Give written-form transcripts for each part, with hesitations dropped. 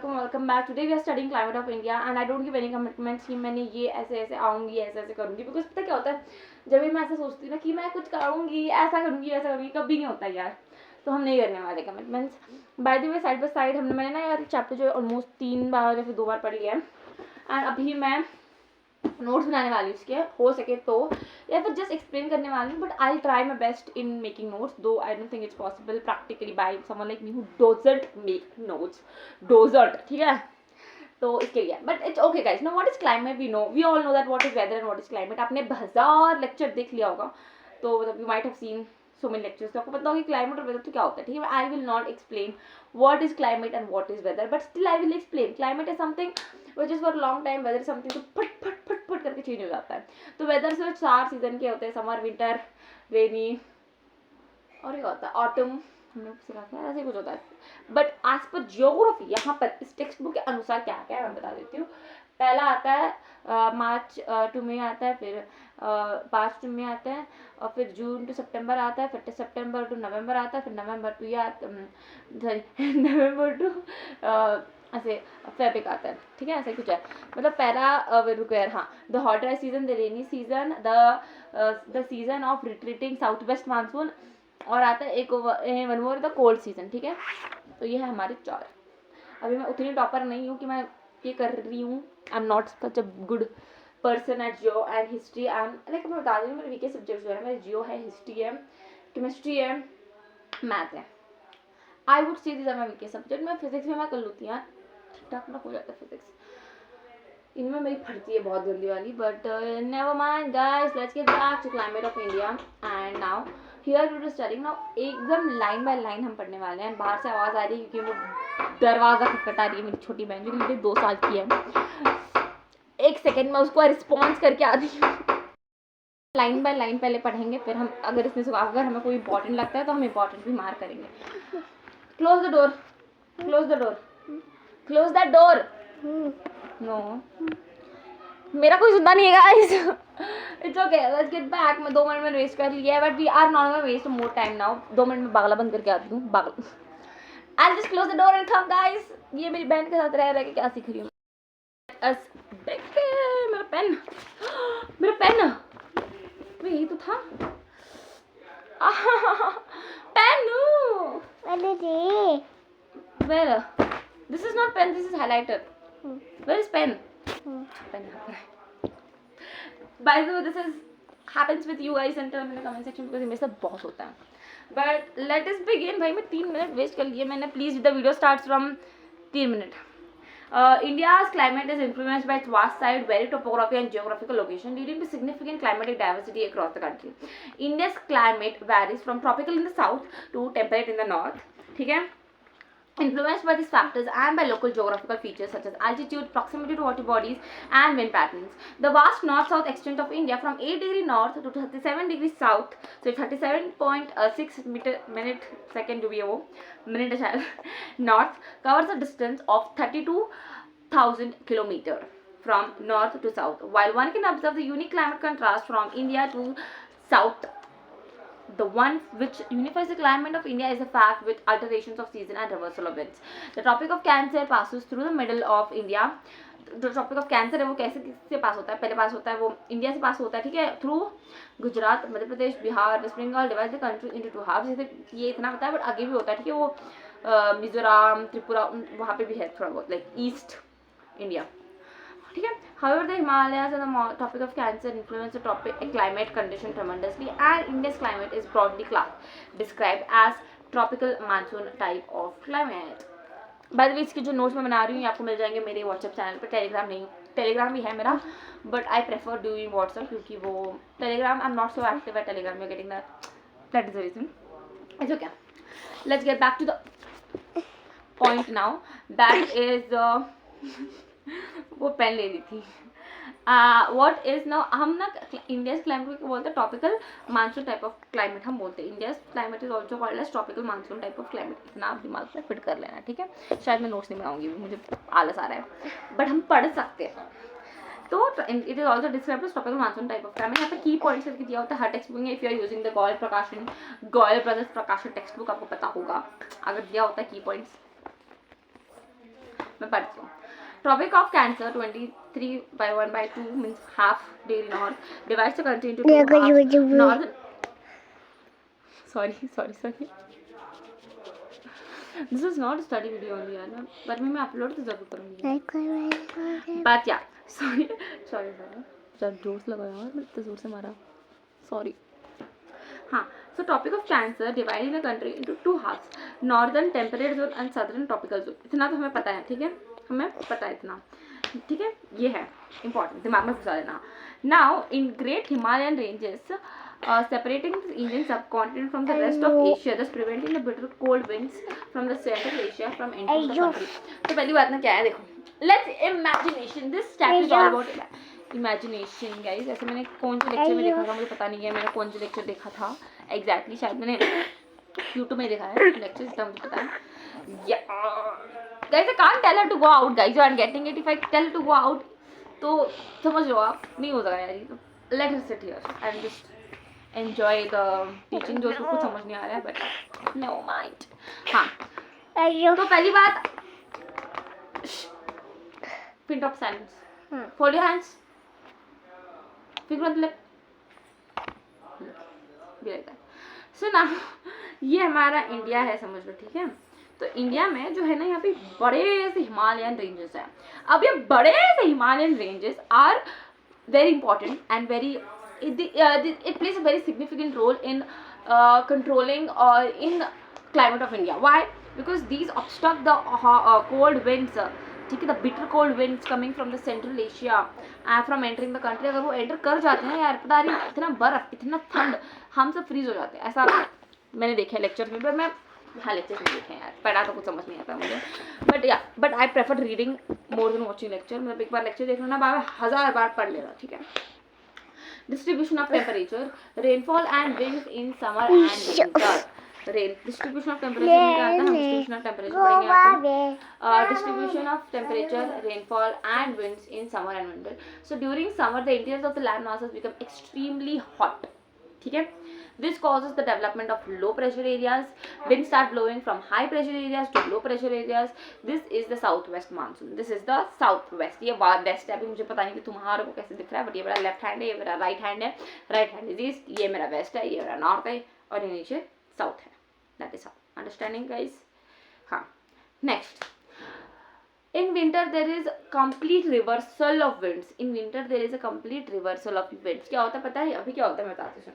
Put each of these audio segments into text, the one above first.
Welcome back. Today we are studying climate of India and I don't give any commitments कि मैंने ये ऐसे ऐसे आऊँगी, ऐसे ऐसे करूँगी. बिकॉज पता क्या होता है, जब भी मैं ऐसा सोचती हूँ ना कि मैं कुछ करूँगी, ऐसा करूँगी, ऐसा करूँगी, कभी नहीं होता यार. तो हम नहीं करने वाले कमिटमेंट्स. मैंने बाय साइड मैंने ना यार चैप्टर जो ऑलमोस्ट 3 बार या फिर 2 बार पढ़ लिया है. एंड अभी मैं नोट्स बनाने वाली हूँ इसके, हो सके तो, या फिर जस्ट एक्सप्लेन करने वाली हूँ. But I try my best in making notes, though I don't think it's possible practically by someone like me who doesn't make notes. Doesn't, ठीक है. तो इसके लिए but it's okay guys. Know what is climate, we all know that what is weather and what is climate. आपने 1000 lecture देख लिया होगा, तो मतलब you might have seen so many lectures. तो आपको पता होगा कि क्लाइमेट और वेदर तो क्या होता है, ठीक है. I will not explain what is climate and what is weather, but still I will explain. Climate is something which is for long time, weather is something तो फट फट फट फट करके चेंज हो जाता है. तो वेदर से 4 सीजन के होते हैं, समर, विंटर, रेनी और ये होता है ऑटम. हमने सीखा था ऐसे कुछ होता है. बट एज पर जियोग्राफी यहाँ पर इस टेक्स्ट बुक के अनुसार क्या क्या है मैं बता देती हूँ. पहला आता है मार्च टू मई आता है, फिर मार्च टू मई आता है, और फिर जून टू सितंबर आता है, फिर सितंबर टू नवंबर आता है, फिर नवंबर टू सॉरी नवंबर टू ऐसे फैब्रिक आता है, ठीक है. ऐसे कुछ है. मतलब पहला रुको यार, हाँ, the hot dry season, the rainy season, the season of retreating south west monsoon, और आता है एक one more the cold season, ठीक है. तो ये है हमारे 4. अभी मैं उतनी टॉपर नहीं हूँ कि मैं ये कर रही हूँ. आई am not such a good person at Jio and history. And like मैं बता रही हूँ मेरे वीके सब्जेक्ट्स जो है, मेरे जियो है, हिस्ट्री है, केमिस्ट्री है, मैथ है. I would see this are my weak subject. मैं फिजिक्स में मैं कर लूती यार, ठीक ठाक ना हो जाता है फिजिक्स. इनमें मेरी फटती है बहुत गंदी वाली. But never mind guys, let's get back to climate of India. And now here we are studying. Now एकदम लाइन बाय लाइन हम पढ़ने वाले हैं. बाहर से आवाज़ आ रही है क्योंकि वो दरवाज़ा खटखटा रही है मेरी छोटी बहन, जो कि मेरी 2 साल की है. एक सेकेंड में उसको रिस्पॉन्स करके आ रही हूँ. लाइन बाय लाइन पहले पढ़ेंगे, फिर हम अगर इसमें से अगर हमें कोई इंपॉर्टेंट लगता है तो हम इंपॉर्टेंट भी मार्क करेंगे. Close the door, close the door, close the door. No, मेरा कोई सुनता नहीं है guys. It's okay, let's get back. मैं 2 मिनट में वेस्ट कर लिया है, but we are not gonna waste more time now. 2 minute में बागला बंद करके आती हूँ. बागल, I just close the door and come guys. ये मेरी बहन के साथ रह रह के क्या सीख रही हूँ. मेरा पेन, मेरा पेन, यही तो था. Pen. Where? This is not pen, this is highlighter. Where is pen? Pen. By the way, this is happens with you guys and tell me in the comment section because मेरे साथ बहुत होता है. But let us begin. भाई मैं 3 minute waste कर लिए मैंने. Please the video starts from 3 minute. India's climate is influenced by its vast side, varied topography and geographical location, leading to significant climatic diversity across the country. India's climate varies from tropical in the south to temperate in the north. ठीक है. Influenced by these factors and by local geographical features such as altitude, proximity to water bodies and wind patterns. The vast north-south extent of India from 8 degrees north to 37 degrees south, so 37.6 minute second जो भी है वो minute है north, covers a distance of 32,000 kilometer from north to south. While one can observe the unique climate contrast from India to south, the one which unifies the climate of India is the fact with alterations of season and reversal of winds. The Tropic of Cancer passes through the middle of India. जो tropic of cancer है वो कैसे किससे पास होता है, पहले पास होता है वो इंडिया से पास होता है, ठीक है, through Gujarat, Madhya Pradesh, Bihar, West Bengal, divide the country into 2 half. जैसे ये इतना पता है, बट आगे भी होता है, ठीक है. वो मिजोरम, त्रिपुरा, वहाँ पे भी है थोड़ा बहुत, लाइक ईस्ट इंडिया, ठीक है. However, the Himalayas and the Tropic of Cancer influence the tropic climate condition tremendously, and India's climate is broadly described as tropical monsoon type of climate. By the way, इसके जो notes मैं बना रही हूँ आपको मिल जाएंगे मेरे व्हाट्सएप चैनल पर. टेलीग्राम नहीं, टेलीग्राम भी है मेरा, but I prefer doing WhatsApp क्योंकि वो Telegram I am not so active at Telegram. You getting that is the reason. It's okay. Let's get back to the point now. That is वो pen ले ली थी. What is now, हम ना India's climate को बोलते हैं tropical monsoon type of climate. हम बोलते हैं India's climate is also called as tropical monsoon type of climate. इतना आप दिमाग में फिट कर लेना, ठीक है. शायद मैं नोट्स नहीं बनाऊंगी, मुझे आलस आ रहा है, बट हम पढ़ सकते हैं. तो it is also describe as tropical monsoon type of climate. यहाँ पे की पॉइंट्स करके दिया होता है हर टेक्स्ट बुक में. If you are using the Goyal Brothers Prakashan text book, आपको पता होगा अगर दिया होता है की पॉइंट्स. मैं पढ़ती हूँ. Tropic of Cancer 23/1/2 means half dairy north divides the country into two halves. Northern sorry. This is not a study video only यार, but मैं अपलोड तो जरूर करूँगी. But yeah, sorry. जब जोर से लगाया यार, मैं इतने जोर से मारा. Sorry. हाँ, so Tropic of Cancer dividing the country into two halves, northern temperate zone and southern tropical zone. इतना तो हमें पता है, ठीक है, हमें पता है इतना, ठीक है, ये है important, दिमाग में घुसा देना. Now in Great Himalayan ranges, separating the Indian subcontinent from the rest of Asia, thus preventing the bitter cold winds from the Central Asia from entering the country. तो पहली बात ना क्या है, देखो, let's imagination. This chapter is all about imagination guys. ऐसे मैंने कौन से लेक्चर में देखा था, मुझे पता नहीं है मैंने कौन से लेक्चर देखा था एग्जैक्टली. शायद मैंने यूट्यूब में देखा है लेक्चर, इतना मुझे पता है. Guys I can't tell her to go out. Guys you are getting it. If I tell to go out तो समझ लो आप, नहीं हो जाएगा यार. तो let us sit here and just enjoy the teaching. जो कुछ समझ नहीं आ रहा है बट नो माइंड. हाँ, तो पहली बात, pin of silence. Fold your hands. Figure so ना, ये हमारा इंडिया है, समझ लो, ठीक है. तो इंडिया में जो है ना, यहाँ पे बड़े से हिमालयन रेंजेस हैं. अब ये बड़े से Himalayan ranges are very important and very it plays a very significant role in controlling or in climate of India. Why? Because these obstruct the cold winds, ठीक है, the bitter cold winds coming from the Central Asia from entering the country. अगर वो enter कर जाते हैं यार, पता नहीं इतना बर्फ, इतना ठंड, हम सब फ्रीज हो जाते हैं. ऐसा मैंने देखा है लेक्चर में, पर मैं हाँ लेक्चर में देखे हैं यार, पढ़ा तो कुछ समझ नहीं आता मुझे. But I prefer reading more than watching lecture. मतलब एक बार लेक्चर देख लो ना, 1000 बार पढ़ लेना, ठीक है. Distribution of temperature, rainfall and winds in summer and winter. Distribution of temperature में क्या आता है, हम distribution of temperature पढ़ेंगे आपको. Distribution of temperature, rainfall and winds in summer and winter. So during summer the interiors of the land masses become extremely hot, ठीक है. This causes the development of low pressure areas. Winds start blowing from high pressure areas to low pressure areas. This is the southwest monsoon. This is the southwest. ये west है. अभी मुझे पता नहीं कि तुम्हारे को कैसे दिख रहा है, बट ये मेरा लेफ्ट हैंड है, ये मेरा राइट हैंड है. राइट हैंड इज ईस्ट, ये मेरा वेस्ट है, ये मेरा नॉर्थ है, और ये नीचे साउथ है. That is how. Understanding guys? हाँ. Next, in winter there is complete reversal of winds. In winter there is a complete reversal of winds. क्या होता है पता है? अभी क्या होता है मैं बताती हूँ.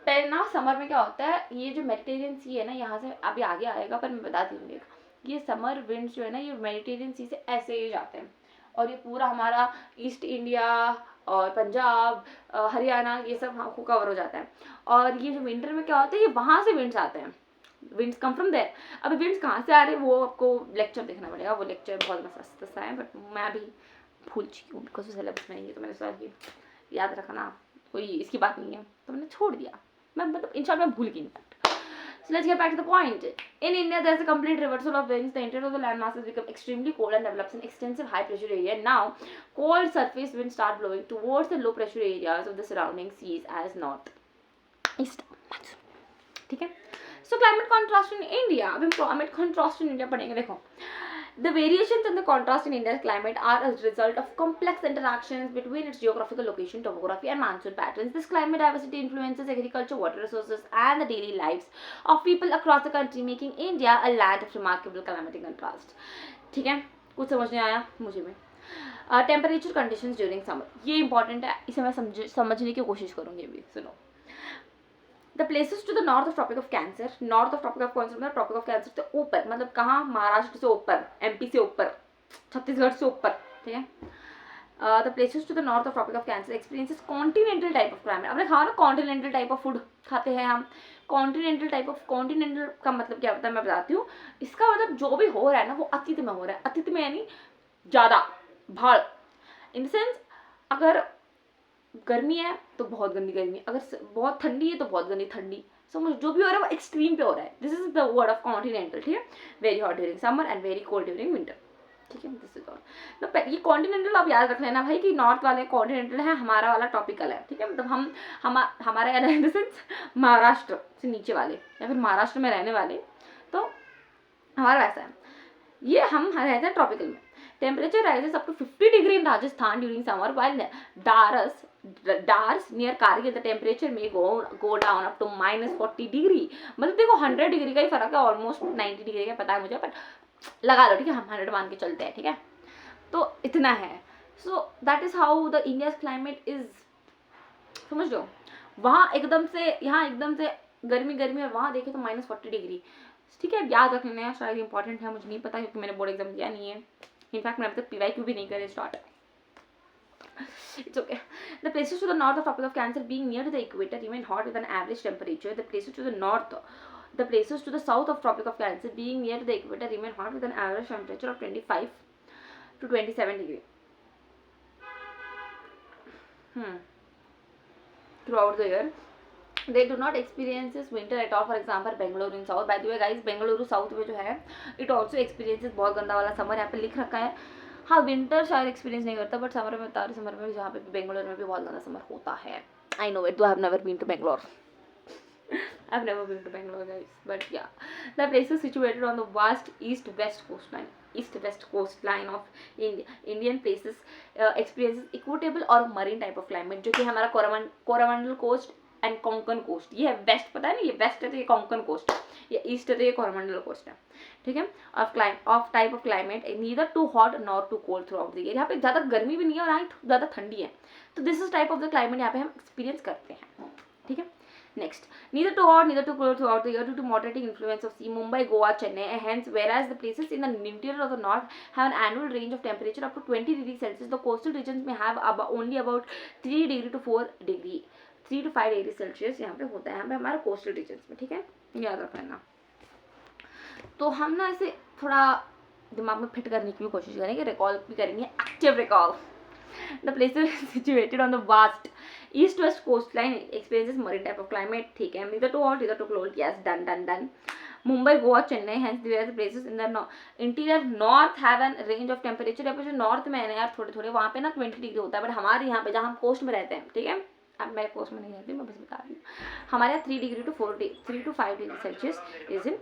पहले ना समर में क्या होता है, ये जो मेडिटेरियन सी है ना, यहाँ से अभी आगे आएगा पर मैं बताती हूँ. ये समर विंड्स जो है ना, ये मेडिटेरियन सी से ऐसे ही जाते हैं, और ये पूरा हमारा ईस्ट इंडिया और पंजाब, हरियाणा, ये सब हमको कवर हो जाता है. और ये जो विंटर में क्या होता है, ये वहाँ से विंड्स आते हैं. Winds come from there. अभी विंड्स कहाँ से आ रहे हैं वो आपको लेक्चर देखना पड़ेगा. वो लेक्चर बहुत मस्त सा है, बट मैं अभी भूल चुकी हूँ बिकॉज सिलेबस में नहीं है. तो मैंने सोचा कि याद रखना कोई इसकी बात नहीं है, तो मैंने छोड़ दिया. मैं मतलब इन शॉर्ट मैं भूल गई. So let's get back to the point. In India, there is a complete reversal of winds. The interior of the land masses become extremely cold and develops an extensive high pressure area. Now, cold surface winds start blowing towards the low pressure areas of the surrounding seas as north east monsoon. ठीक है. So climate contrast in India. अब हम climate contrast in India पढ़ेंगे. देखो, the variations and the contrast in India's climate are a result of complex interactions between its geographical location, topography, and monsoon patterns. This climate diversity influences agriculture, water resources, and the daily lives of people across the country, making India a land of remarkable climatic contrast. ठीक है, कुछ समझ नहीं आया मुझे में. Temperature conditions during summer, ये important है, इसे मैं समझने की कोशिश करूँगी अभी. सुनो. The places to the north of Tropic of Cancer, north of Tropic of Cancer मतलब Tropic of Cancer से ऊपर, मतलब कहाँ, महाराष्ट्र से ऊपर, एमपी से ऊपर, छत्तीसगढ़ से ऊपर, ठीक है. The places to the north of Tropic of Cancer experiences continental type of climate. आपने खाया ना continental type of food खाते हैं हम. continental type of, continental का मतलब क्या होता है मैं बताती हूँ. इसका मतलब जो भी हो रहा है ना वो अतिथि में हो रहा है. अतिथि में यानी ज़्यादा, भाड़. इन द सेंस अगर गर्मी है तो बहुत गंदी गर्मी, अगर बहुत ठंडी है तो बहुत गंदी ठंडी. समझ, जो भी हो रहा है वो एक्सट्रीम पे हो रहा है. This is the word of continental. ठीक है. Very hot during summer and very cold during winter. ठीक है. This is all. तो ये कॉन्टिनेंटल आप याद रख लेना भाई कि नॉर्थ वाले कॉन्टिनेंटल है, हमारा वाला टॉपिकल है. ठीक है. मतलब हमारा याद है इन द सेंस महाराष्ट्र से नीचे वाले या फिर महाराष्ट्र में रहने वाले, तो हमारा वैसा है. ये हम रहते हैं ट्रॉपिकल में. Temperature rises up to 50 degree in Rajasthan during summer, while Dars near Kargil the temperature may go down up to -40 degree. मतलब देखो 100 डिग्री का ही फर्क है, ऑलमोस्ट 90 डिग्री का पता है मुझे, बट लगा लो ठीक है, हम 100 मान के चलते हैं, ठीक है. तो इतना है. So that is how the India's climate is. समझ लो, वहाँ एकदम से, यहाँ एकदम से गर्मी गर्मी, और वहाँ देखे तो -40 डिग्री. ठीक है, याद रख लेना, शायद इंपॉर्टेंट है, मुझे नहीं पता क्योंकि मैंने बोर्ड एग्जाम दिया नहीं है. इनफैक्ट मैंने अभी तक PYQ भी नहीं करे start. It's okay. The places to the north of tropic of Cancer being near to the equator remain hot with an average temperature. The places to the south of tropic of Cancer being near to the equator remain hot with an average temperature of 25 to 27 degree. Throughout the year. They do not experience winter at all. For example, Bengaluru in south. By the way, guys, Bengaluru south में जो है, it also experiences बहुत गंदा वाला summer. यहाँ पे लिख रखा है. हाँ, विंटर शायद एक्सपीरियंस नहीं करता, बट समर में बता रही, समर में जहाँ पे बेंगलोर में भी बहुत ज़्यादा समर होता है. आई know it, though I have never been to Bangalore. I've never been to Bangalore, guys, but yeah, the place is situated on the vast east-west coastline of India. Indian places experiences equatable or marine type of climate, जो कि हमारा Coromandel coast and Konkan coast. ये है waste, पता है ना, ये waste है तो ये कोंकण कोस्ट है, ये ईस्ट है तो ये कोरामंडल कोस्ट है. ठीक है. Of type of climate neither too hot not too cold throughout the year. यहाँ पे ज़्यादा गर्मी भी नहीं है और यहाँ ज़्यादा ठंडी है. तो this is type of the climate यहाँ पे हम एक्सपीरियंस करते हैं. ठीक है. Next, neither too hot, neither too cold throughout the year due to moderating influence of sea, Mumbai, Goa, Chennai, and hence, whereas the places in the interior of the north have an annual range of temperature up to 20 degrees Celsius, the coastal regions may have only about 3 degree to 4 degree, 3 to 5 degree Celsius यहाँ पे होता है, यहाँ पे हमारे coastal regions में. ठीक है, याद रख लेना. तो हम ना इसे थोड़ा दिमाग में फिट करने की भी कोशिश करेंगे, रिकॉल भी करेंगे, active recall. The place is situated on the vast east-west coastline, experiences marine type of climate. ठीक है, neither too hot, neither too cold. Yes, done. Mumbai, Goa, Chennai, hence the places in the interior north have a range of temperature. यहाँ पे जो north में है ना यार, थोड़े वहाँ पे ना 20 डिग्री होता है, बट हमारे यहाँ पे जहाँ हम कोस्ट में रहते हैं, ठीक है, अब मैं कोस्ट में नहीं रहती, मैं बस बता रही हूँ, हमारे यहाँ 3 to 5 degree Celsius is in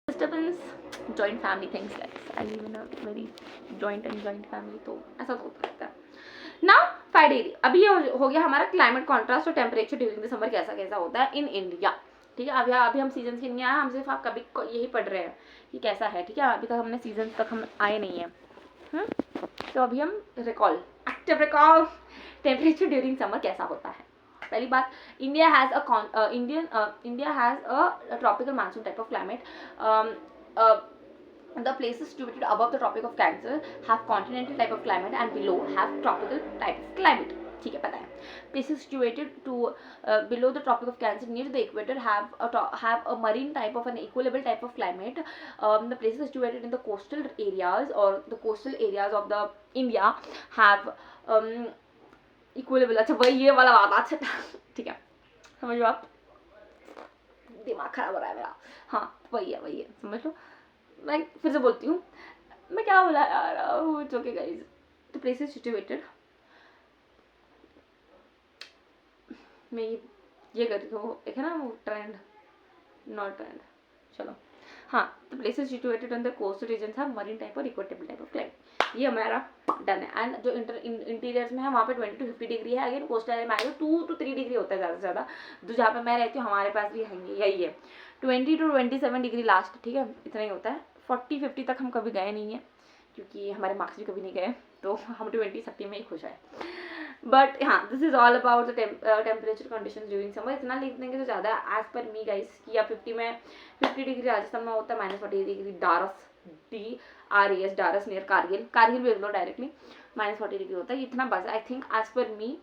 disturbance. Joint family things, guys. I live in a very joint family, तो ऐसा तो होता रहता है. Now 5 degree. अभी ये हो गया हमारा क्लाइमेट कॉन्ट्रास्ट और टेम्परेचर ड्यूरिंग द समर कैसा होता है इन इंडिया. ठीक है, अभी हम सीजन के नहीं आए, हम सिर्फ आप कभी यही पढ़ रहे हैं कि कैसा है. ठीक है, अभी तक हमने सीजन तक हम आए नहीं है. तो अभी हम recall, active recall, temperature during summer कैसा होता है. पहली बात, India has a tropical monsoon type of climate. The places situated above the Tropic of Cancer have continental type of climate and below have tropical type of climate. ठीक है, पता है. Places situated below the Tropic of Cancer near the equator have a marine type of an equable type of climate. The places situated in the coastal areas or the coastal areas of the India have इक्वलेबल. अच्छा, वही ये वाला बात. अच्छा ठीक है, समझ लो, आप दिमाग खराब हो रहा है मेरा. हाँ, वही है, समझ लो. मैं फिर से बोलती हूँ, मैं क्या बोला यार. It's okay guys. The place is situated, मैं ये कर रही हूँ, एक है ना वो ट्रेंड, नॉट ट्रेंड, चलो. हाँ, the place is situated on the coastal regions have marine type और इक्वेटेबल टाइप ऑफ क्लाइमेट. ये हमारा डन है. एंड जो इंटीरियर्स में है वहाँ पे 20 to 50 डिग्री है. अगेन कोस्टल एरिया में आएगा 2 to 3 डिग्री होता है ज़्यादा से ज़्यादा. तो जहाँ पे मैं रहती हूँ हमारे पास भी यही है, 20 to 27 डिग्री लास्ट. ठीक है, इतना ही होता है. 40-50 तक हम कभी गए नहीं हैं क्योंकि हमारे मार्क्स भी कभी नहीं गए, तो हम 20-30 में ही खुश है. बट हाँ, this is all about the temperature condition during summer. इतना लिख देंगे तो ज़्यादा. एज पर मी गाइस कि या 50 डिग्री राजस्थान में होता है, -40 डिग्री डारस, DRAS डारस नियर कारगिल भी लो डायरेक्टली, -40 डिग्री होता है. इतना बस आई थिंक एज पर मी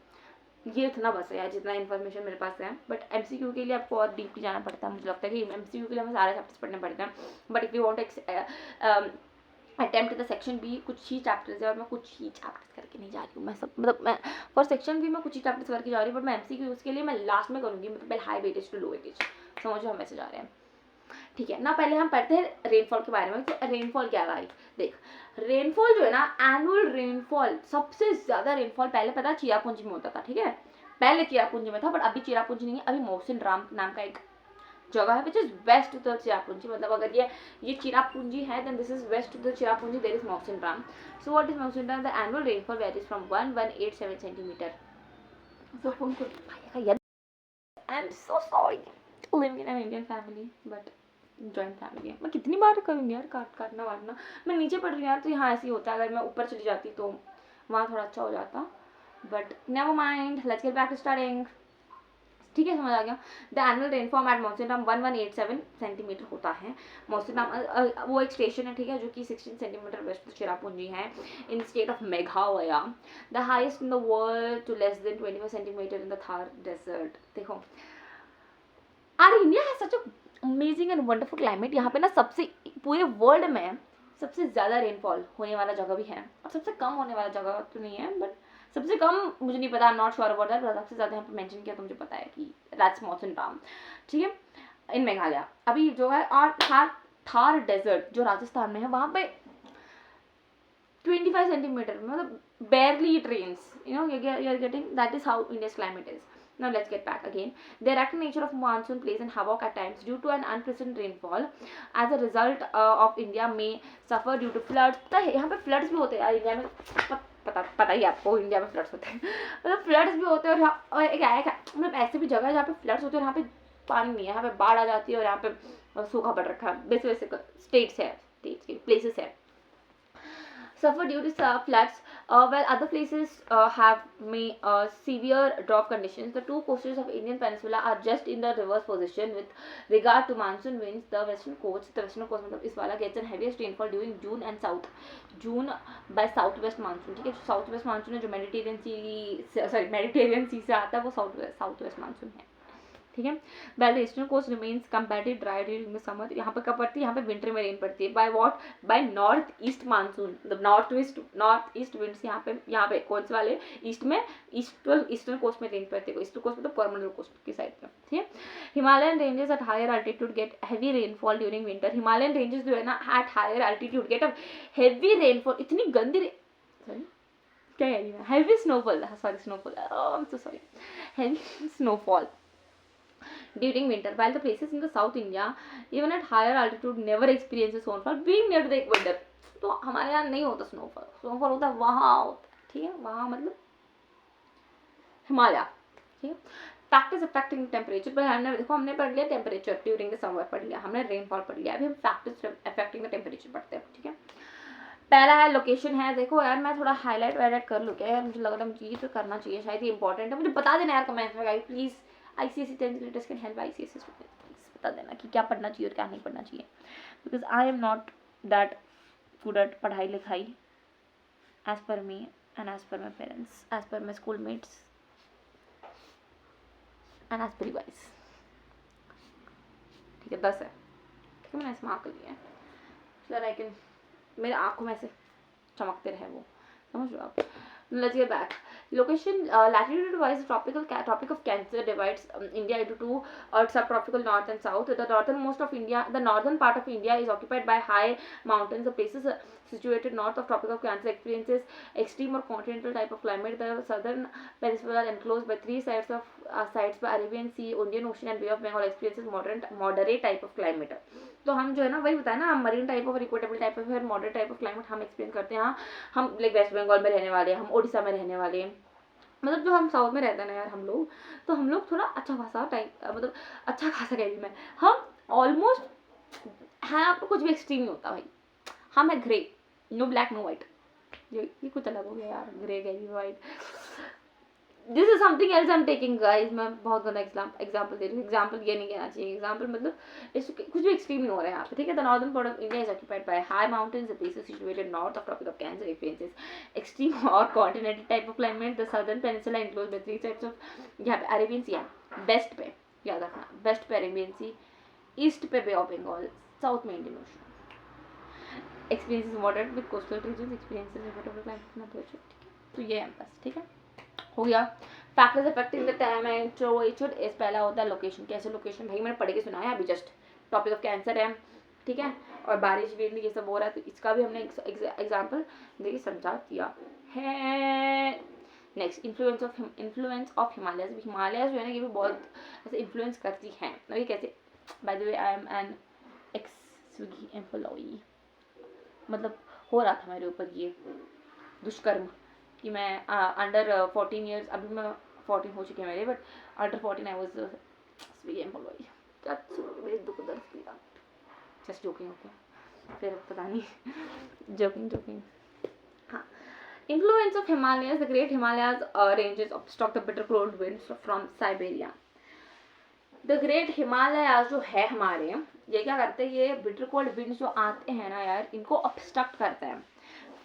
ये इतना बस है यार, जितना इन्फॉर्मेशन मेरे पास है. बट MCQ के लिए आपको और डीपली जाना पड़ता है. मुझे लगता है कि MCQ के लिए हमें सारे चैप्टर्स पढ़ने पड़ते हैं. But if you want attempt the section B, कुछ ही चैप्टर्स है और मैं कुछ ही चैप्टर्स करके नहीं जा रही हूँ. मैं सब मतलब मैं फॉर सेक्शन भी मैं कुछ ही चैप्टर्स करके जा रही हूँ, बट मैं MCQ उसके लिए मैं लास्ट में करूँगी. मतलब पहले high weightage to low weightage, समझो हम ऐसे जा रहे हैं. ठीक है ना. पहले हम पढ़ते हैं रेनफॉल के बारे में. तो रेनफॉल क्या है, देख, रेनफॉल जो है ना, एनुअल रेनफॉल, सबसे ज़्यादा रेनफॉल पहले पता चिरापुंजी में होता था. ठीक है, पहले चिरापुंजी में था, बट अभी चिरापुंजी नहीं है. अभी मौसिन राम नाम का एक जगह है which is west to the Cherrapunji, मतलब अगर ये चिरापुंजी है then this is west to the Cherrapunji, there is Mawsynram. So what is Mawsynram? The annual rainfall varies from 1187 centimetre. So phone को पाएगा यार. I am so sorry living in an Indian family, but joint family है. मैं कितनी बार करूँगी यार काटना वाटना. मैं नीचे पढ़ रही हूँ यार, तो यहाँ ऐसे ही होता है. अगर मैं ऊपर चली जाती तो वहाँ थोड़ा अच्छा हो जाता, but never mind, let's get back to starting. ठीक है, समझ आ गया. The annual rainfall at Mawsynram 1187 centimetre होता है. मौसिनराम वो एक स्टेशन है, ठीक है, जो कि 16 सेंटीमीटर वेस्ट चिरापुंजी है in state of Meghalaya. The highest in the world to less than 25 centimetre in the Thar desert. देखो आर इंडिया है such amazing and wonderful climate. यहाँ पे ना सबसे पूरे वर्ल्ड में सबसे ज़्यादा रेनफॉल होने वाला जगह भी है और सबसे कम होने वाला जगह तो नहीं है, बट सबसे कम मुझे नहीं पता, नॉट श्योर अबाउट दैट. सबसे ज़्यादा यहाँ पे मेंशन किया तो मुझे पता है कि दैट्स मौसिनराम. ठीक है, इन मेघालय. अभी जो है और थार डेजर्ट जो राजस्थान में है, वहाँ पे 25 सेंटीमीटर, मतलब barely it rains, you know, you're getting, that is how India's climate is. Now let's get back again. The erratic nature of monsoon plays in havoc at times due to an unprecedented rainfall. As a result of India may suffer due to floods. पता है यहाँ पे floods भी होते हैं यार India में. पता ही आपको इंडिया में floods होते हैं. मतलब floods भी होते हैं और एक मतलब ऐसे भी जगह है जहाँ पे floods होते हैं और यहाँ पे पानी नहीं है, यहाँ पे बाढ़ आ जाती है और यहाँ पे सूखा पड़ रखा है. बेसिक स्टेट्स है, स्टेट्स के प्लेसेस है. Suffer due to floods, while other places have severe drought conditions. The two coasts of Indian Peninsula are just in the reverse position with regard to monsoon winds. The western coast मतलब इस वाला gets the heaviest rainfall during June by southwest monsoon. ठीक है, southwest monsoon है जो Mediterranean सी से आता है, वो southwest monsoon है. ठीक है. While the eastern coast remains comparatively dry during the summer. यहाँ पे कब पड़ती है? यहाँ पे विंटर में रेन पड़ती है. By what? By north east monsoon. The north east winds यहाँ पे कौन से वाले ईस्ट में ईस्टर्न कोस्ट में रेन पड़ती है. ईस्टर्न कोस्ट में तो कोरोमंडल कोस्ट की साइड में. ठीक है. Himalayan ranges at higher altitude get heavy rainfall during winter. Himalayan ranges जो है ना at higher altitude get a heavy rainfall. इतनी गंदी क्या कह रही है? Heavy snowfall, heavy snowfall during winter, while the places in the South India even at higher altitude never experiences snowfall being near the equator. तो हमारे यहाँ नहीं होता स्नोफॉल होता है वहाँ होता है. ठीक है, वहाँ मतलब हिमालय. ठीक है. फैक्टर्स अफेक्टिंग टेम्परेचर पर हमने पढ़ लिया टेम्परेचर ड्यूरिंग द समर पढ़ लिया, हमने रेनफॉल पढ़ लिया. अभी हम फैक्टर्स अफेक्टिंग द टेम्परेचर पढ़ते हैं. ठीक है. पहला है लोकेशन है. देखो यार मैं थोड़ा हाईलाइट कर लूँ क्या यार, मुझे लग रहा है मुझे ये तो करना चाहिए, शायद ये इंपॉर्टेंट है. मुझे बता देना यार कमेंट्स में guys please. ICSE 10th graders can help ICSE students. बता देना कि क्या पढ़ना चाहिए और क्या नहीं पढ़ना चाहिए, because I am not that good at पढ़ाई लिखाई as per me and as per my parents, as per my school mates and as per you guys. ठीक है, 10 है. ठीक है, मैंने इसमें आकर लिया है सो दैट आई कैन, मेरे आँखों में से चमकते रहे वो, समझ लो आप. Let's get back. Location, latitude-wise, Tropic of Cancer divides India into two subtropical north and south. The northern part of India is occupied by high mountains. The places situated north of Tropic of Cancer experiences extreme or continental type of climate. The southern peninsula enclosed by three sides by Arabian Sea, Indian Ocean, and Bay of Bengal experiences moderate type of climate. तो हम जो है ना वही बताया ना, हम marine type और इक्वेटेबल टाइप ऑफ और मॉडरेट टाइप ऑफ क्लाइमेट हम एक्सपीरियंस करते हैं. हम लाइक वेस्ट बंगाल में रहने वाले, हम उड़ीसा में रहने वाले, मतलब जो हम साउथ में रहते हैं ना यार हम लोग, तो हम लोग थोड़ा अच्छा खासा मतलब अच्छा खासा कह रही मैं, हम ऑलमोस्ट हैं. आपको कुछ भी एक्सट्रीम नहीं होता भाई. हम है grey, no black no white. ये कुछ अलग हो गया यार, grey grey white. This is something else I am taking guys. मैं बहुत गंदा एग्जाम्पल दे रही हूँ. एग्जाम्पल ये नहीं कहना चाहिए, एग्जाम्पल मतलब कुछ भी एक्सट्रीम नहीं हो रहा है यहाँ पे. ठीक है. The northern part of India is occupied by high mountains. The places situated north of tropic of cancer experiences extreme और continental type of climate. The southern peninsula enclose by three types of, यहाँ पे Arabian सी है waste पे, याद रखना, waste पे Arabian सी, east पे बे of Bengal, south में Indian ocean. Experiences moderate with coastal region experiences equatorial climate temperature. ठीक है, तो ये है बस. ठीक है, हो गया. फैक्टर्स अफेक्टिंग द टेम्परेचर इस पहला होता है लोकेशन. कैसे लोकेशन भाई मैंने पढ़ के सुनाया अभी जस्ट. टॉपिक ऑफ कैंसर है. ठीक है, और बारिश भी ये सब हो रहा है, तो इसका भी हमने एग्जाम्पल देखिए समझा दिया है. Next, influence of Himalayas. Himalayas जो है ना ये भी बहुत ऐसे इन्फ्लुएंस करती हैं. ये कैसे by the way I am an ex Swiggy employee, मतलब हो रहा था मेरे ऊपर ये दुष्कर्म कि मैं अंडर 14 ईयर्स, अभी मैं 14 हो चुके हैं मेरे, but under 14 I was Swiggy employee. क्या मेरे दुख दर्द किया, जस्ट जोकिंग, ओके फिर पता नहीं जोकिंग। हाँ, influence of Himalayas, the great Himalayas ranges obstruct the bitter cold winds from Siberia. The great Himalayas जो है हमारे, ये क्या करते हैं, ये बिटर कोल्ड विंड्स जो आते हैं ना यार, इनको ऑब्स्ट्रक्ट करते हैं।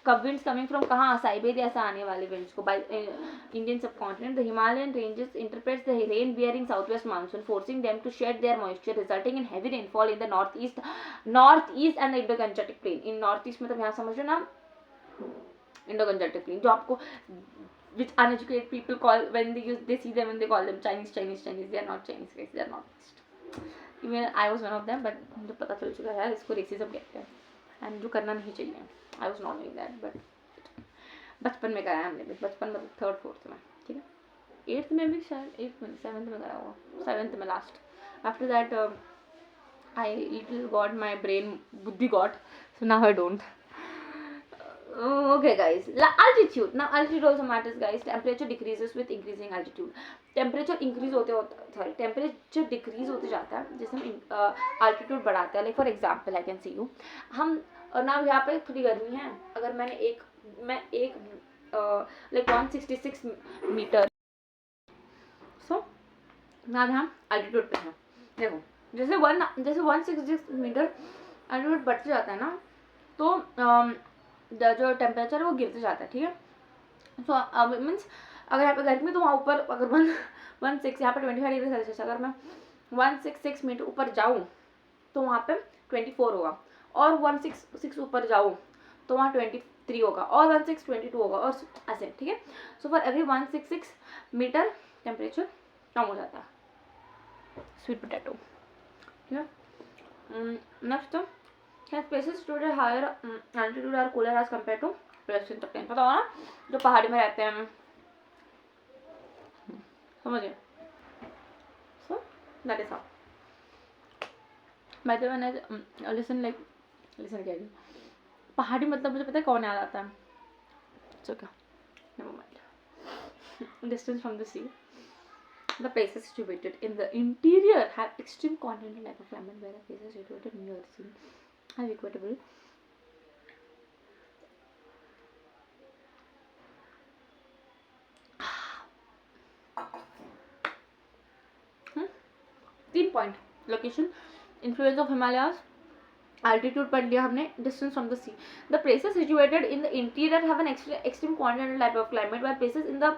कब विंड्स कमिंग फ्रॉम कहाँ, साइबेरिया से आने वाले विंड्स को by Indian subcontinent. The Himalayan ranges interprets the rain bearing south west monsoon, forcing them to shed their moisture, resulting in heavy rainfall in the north east and the Indo-Gangetic plain. In north east मतलब यहाँ समझ लो ना Indo-Gangetic plane, जो आपको which uneducated people call, when they see them and they call them Chinese. They are not Chinese guys, they are not. Even I was one of them, but मुझे पता चल चुका है यार, इसको रेसिज्म कहते हैं एंड जो करना नहीं चाहिए। I was not doing that, but बचपन में कराया हमने भी, बचपन मतलब 3rd 4th में, ठीक है। 8th में भी शायद, 8th में 7th में कराया हुआ, 7th में last. After that I little got my brain बुद्धि got, so now I don't. Okay guys, altitude. Now altitude also matters guys. Temperature decreases with increasing altitude. Temperature increase होते temperature decrease होते जाता है जैसे हम altitude बढ़ाते हैं। Like for example I can see you, हम ना यहाँ पे थोड़ी गर्मी है, अगर मैं एक like 166 मीटर, so ना हम altitude पे हैं, देखो जैसे 166 मीटर altitude बढ़ते जाता है ना, तो जो टेम्परेचर है वो गिरते जाता है, ठीक है। सो मीन्स अगर यहाँ पे गर्मी तो वहाँ ऊपर अगर 116 यहाँ पे 25 डिग्री सेल्सियस, अगर मैं 166 मीटर ऊपर जाऊँ तो वहाँ पे 24 होगा, और 166 ऊपर जाऊँ तो वहाँ 23 होगा, और 16 22 होगा, और ऐसे, ठीक है। So for every 166 metre temperature कम हो जाता है। स्वीट पोटैटो, ठीक है। Next, places situated higher altitude are cooler as compared to places in the plain. पता होगा ना, जो पहाड़ी में रहते हैं, समझिए। So that is how. By the way, when I listen क्या है, पहाड़ी मतलब मुझे पता है कौन याद आता है, so क्या, never mind. Distance from the sea. The places situated in the interior have extreme continental type of climate, where the places situated near the sea have equatable तीन point, location, influence of Himalayas, altitude पढ़ लिया हमने, distance from the sea. The places situated in the interior have an extreme continental type of climate, while places in the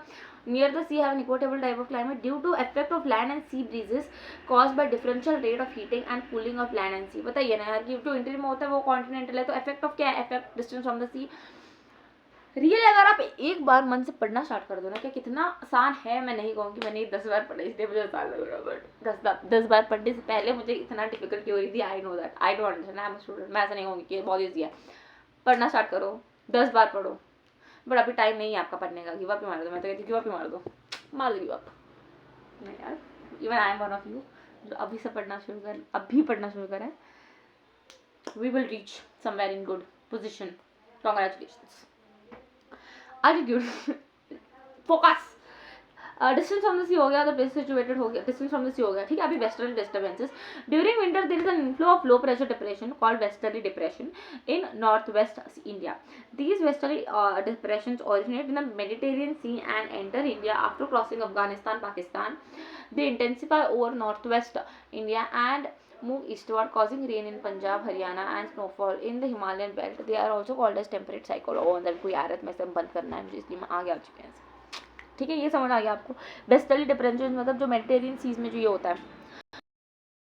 near the sea have an equatable type of climate due to effect of land and sea breezes caused by differential rate of heating and cooling of land and sea. बताइए ना यार, कि जो interior में होता है वो continental है, तो इफेक्ट ऑफ क्या है, effect distance from the sea. Really अगर आप एक बार मन से पढ़ना स्टार्ट कर दो ना, क्या कितना आसान है, मैं नहीं कहूँगी मैंने 10 बार पढ़ा इसलिए मुझे आसान लग रहा, बट 10 बार पढ़ने से पहले मुझे इतना डिफिकल्टी हो रही थी। I know that, I don't understand, I am student. मैं ऐसा नहीं कहूँगी कि बहुत ईजी है, पढ़ना स्टार्ट करो, 10 बार पढ़ो, बट अभी टाइम नहीं है आपका पढ़ने का, गिव अप ही मार दो। मैं तो कहती हूँ गिव अप ही मार दो, मार दो गिव अप। नहीं यार, even I am one of you जो अभी से पढ़ना शुरू कर, अभी पढ़ना शुरू करें, we will reach somewhere in good position, congratulations. Attitude, focus, distance from the sea हो गया, तो प्लेस सिचुएटेड हो गया, डिस्टेंस फ्रॉम द सी हो गया, ठीक है। अभी westerly disturbances, during winter there is an inflow of low pressure depression called westerly depression in north west India. These westerly depressions originate in the Mediterranean sea and enter India after crossing Afghanistan Pakistan. They intensify over north west India and move eastward, causing rain in Punjab, Haryana and snowfall in the Himalayan belt. They are also called as temperate cyclones. और कोई यार मैं सब बंद करना है मुझे, इसलिए मैं आगे आ चुके हैं, ठीक है। ये समझ आ गया आपको। वेस्टर्ली डिफरेंसेस मतलब जो मेडिटेरियन सीज में जो ये होता है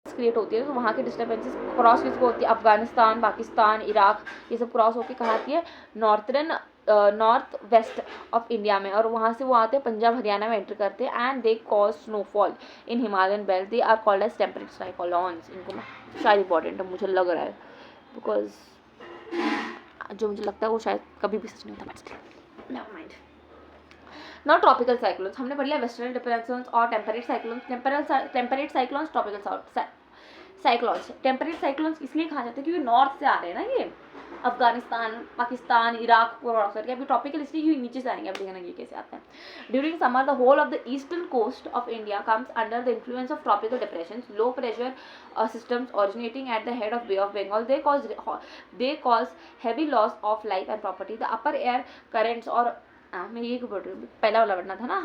क्रिएट होती है, तो वहाँ के डिस्टर्बेंसेस क्रॉस किसको होती है, अफगानिस्तान, पाकिस्तान, इराक, ये सब क्रॉस होकर कहाँ आती है, नॉर्थ वेस्ट ऑफ इंडिया में, और वहाँ से वो आते हैं पंजाब हरियाणा में एंटर करते हैं and they cause snowfall in Himalayan belt. They are called as temperate cyclones. इनको मैं शायद इंपॉर्टेंट है, मुझे लग रहा है, बिकॉज जो मुझे लगता है वो शायद कभी भी सच नहीं होता, but never mind. Now tropical cyclones हमने पढ़ लिया, वेस्टर्न डिफरेंसेस और temperate cyclones. Temperate cyclones, tropical cyclones, temperate cyclones इसलिए कहा जाता है क्योंकि नॉर्थ से आ रहे हैं ना ये, अफगानिस्तान, पाकिस्तान, इराक को क्रॉस करके, अभी ट्रॉपिकल इसलिए क्योंकि नीचे से आएंगे, अब देखना ये कैसे आते हैं. During summer the whole of the eastern coast of India comes under the influence of tropical depressions, low pressure systems originating at the head of Bay of Bengal. They cause heavy loss of life and property. The upper air currents और मैं ये बोल रही हूँ, पहला वाला पढ़ना था ना.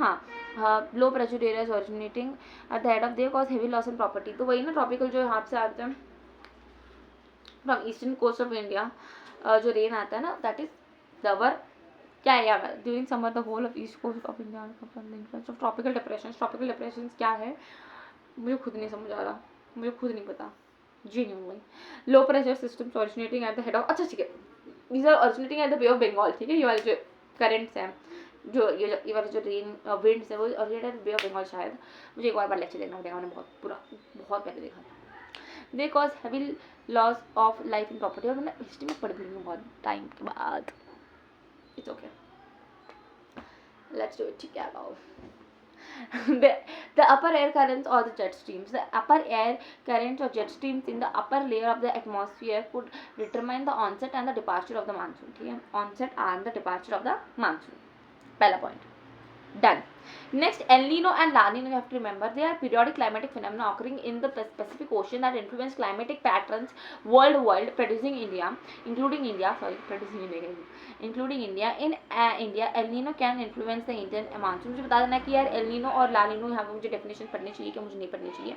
हाँ, low pressure areas originating at the head of they cause heavy loss in property. तो वही ना ट्रॉपिकल जो यहाँ से आते हैं from eastern coast of India, जो रेन आता है ना, दैट इज दवर क्या है यार. During summer the whole of east coast of India of tropical depression. Tropical depression क्या है मुझे खुद नहीं समझ आ रहा, मुझे खुद नहीं पता genuinely. Low pressure systems originating at the head of, अच्छा ठीक है, these are originating at the Bay of Bengal. ठीक है, ये वाले जो करंट्स हैं, जो ये वाले जो रेन विंड्स है वो originate at Bay of Bengal. शायद मुझे एक और बार लेक्चर देखना पड़ेगा, मैंने बहुत पहले देखा था. They cause heavy loss of life in property. और मैंने हिस्ट्री में पढ़ भी बहुत टाइम के बाद. It's okay, let's do it. ठीक है, आओ. The upper air currents or the jet streams. The upper air currents or jet streams in the upper layer of the atmosphere could determine the onset and the departure of the monsoon. ठीक है, onset and the departure of the monsoon. पहला point. Done. Next, El Nino and La Nina, you have to remember, they are periodic climatic phenomena occurring in the Pacific Ocean that influence climatic patterns worldwide, including India. In India, El Nino can influence the Indian monsoon. मुझे बता देना कि यार El Nino और La Nino यहाँ पे मुझे definition पढ़नी चाहिए क्या मुझे नहीं पढ़नी चाहिए,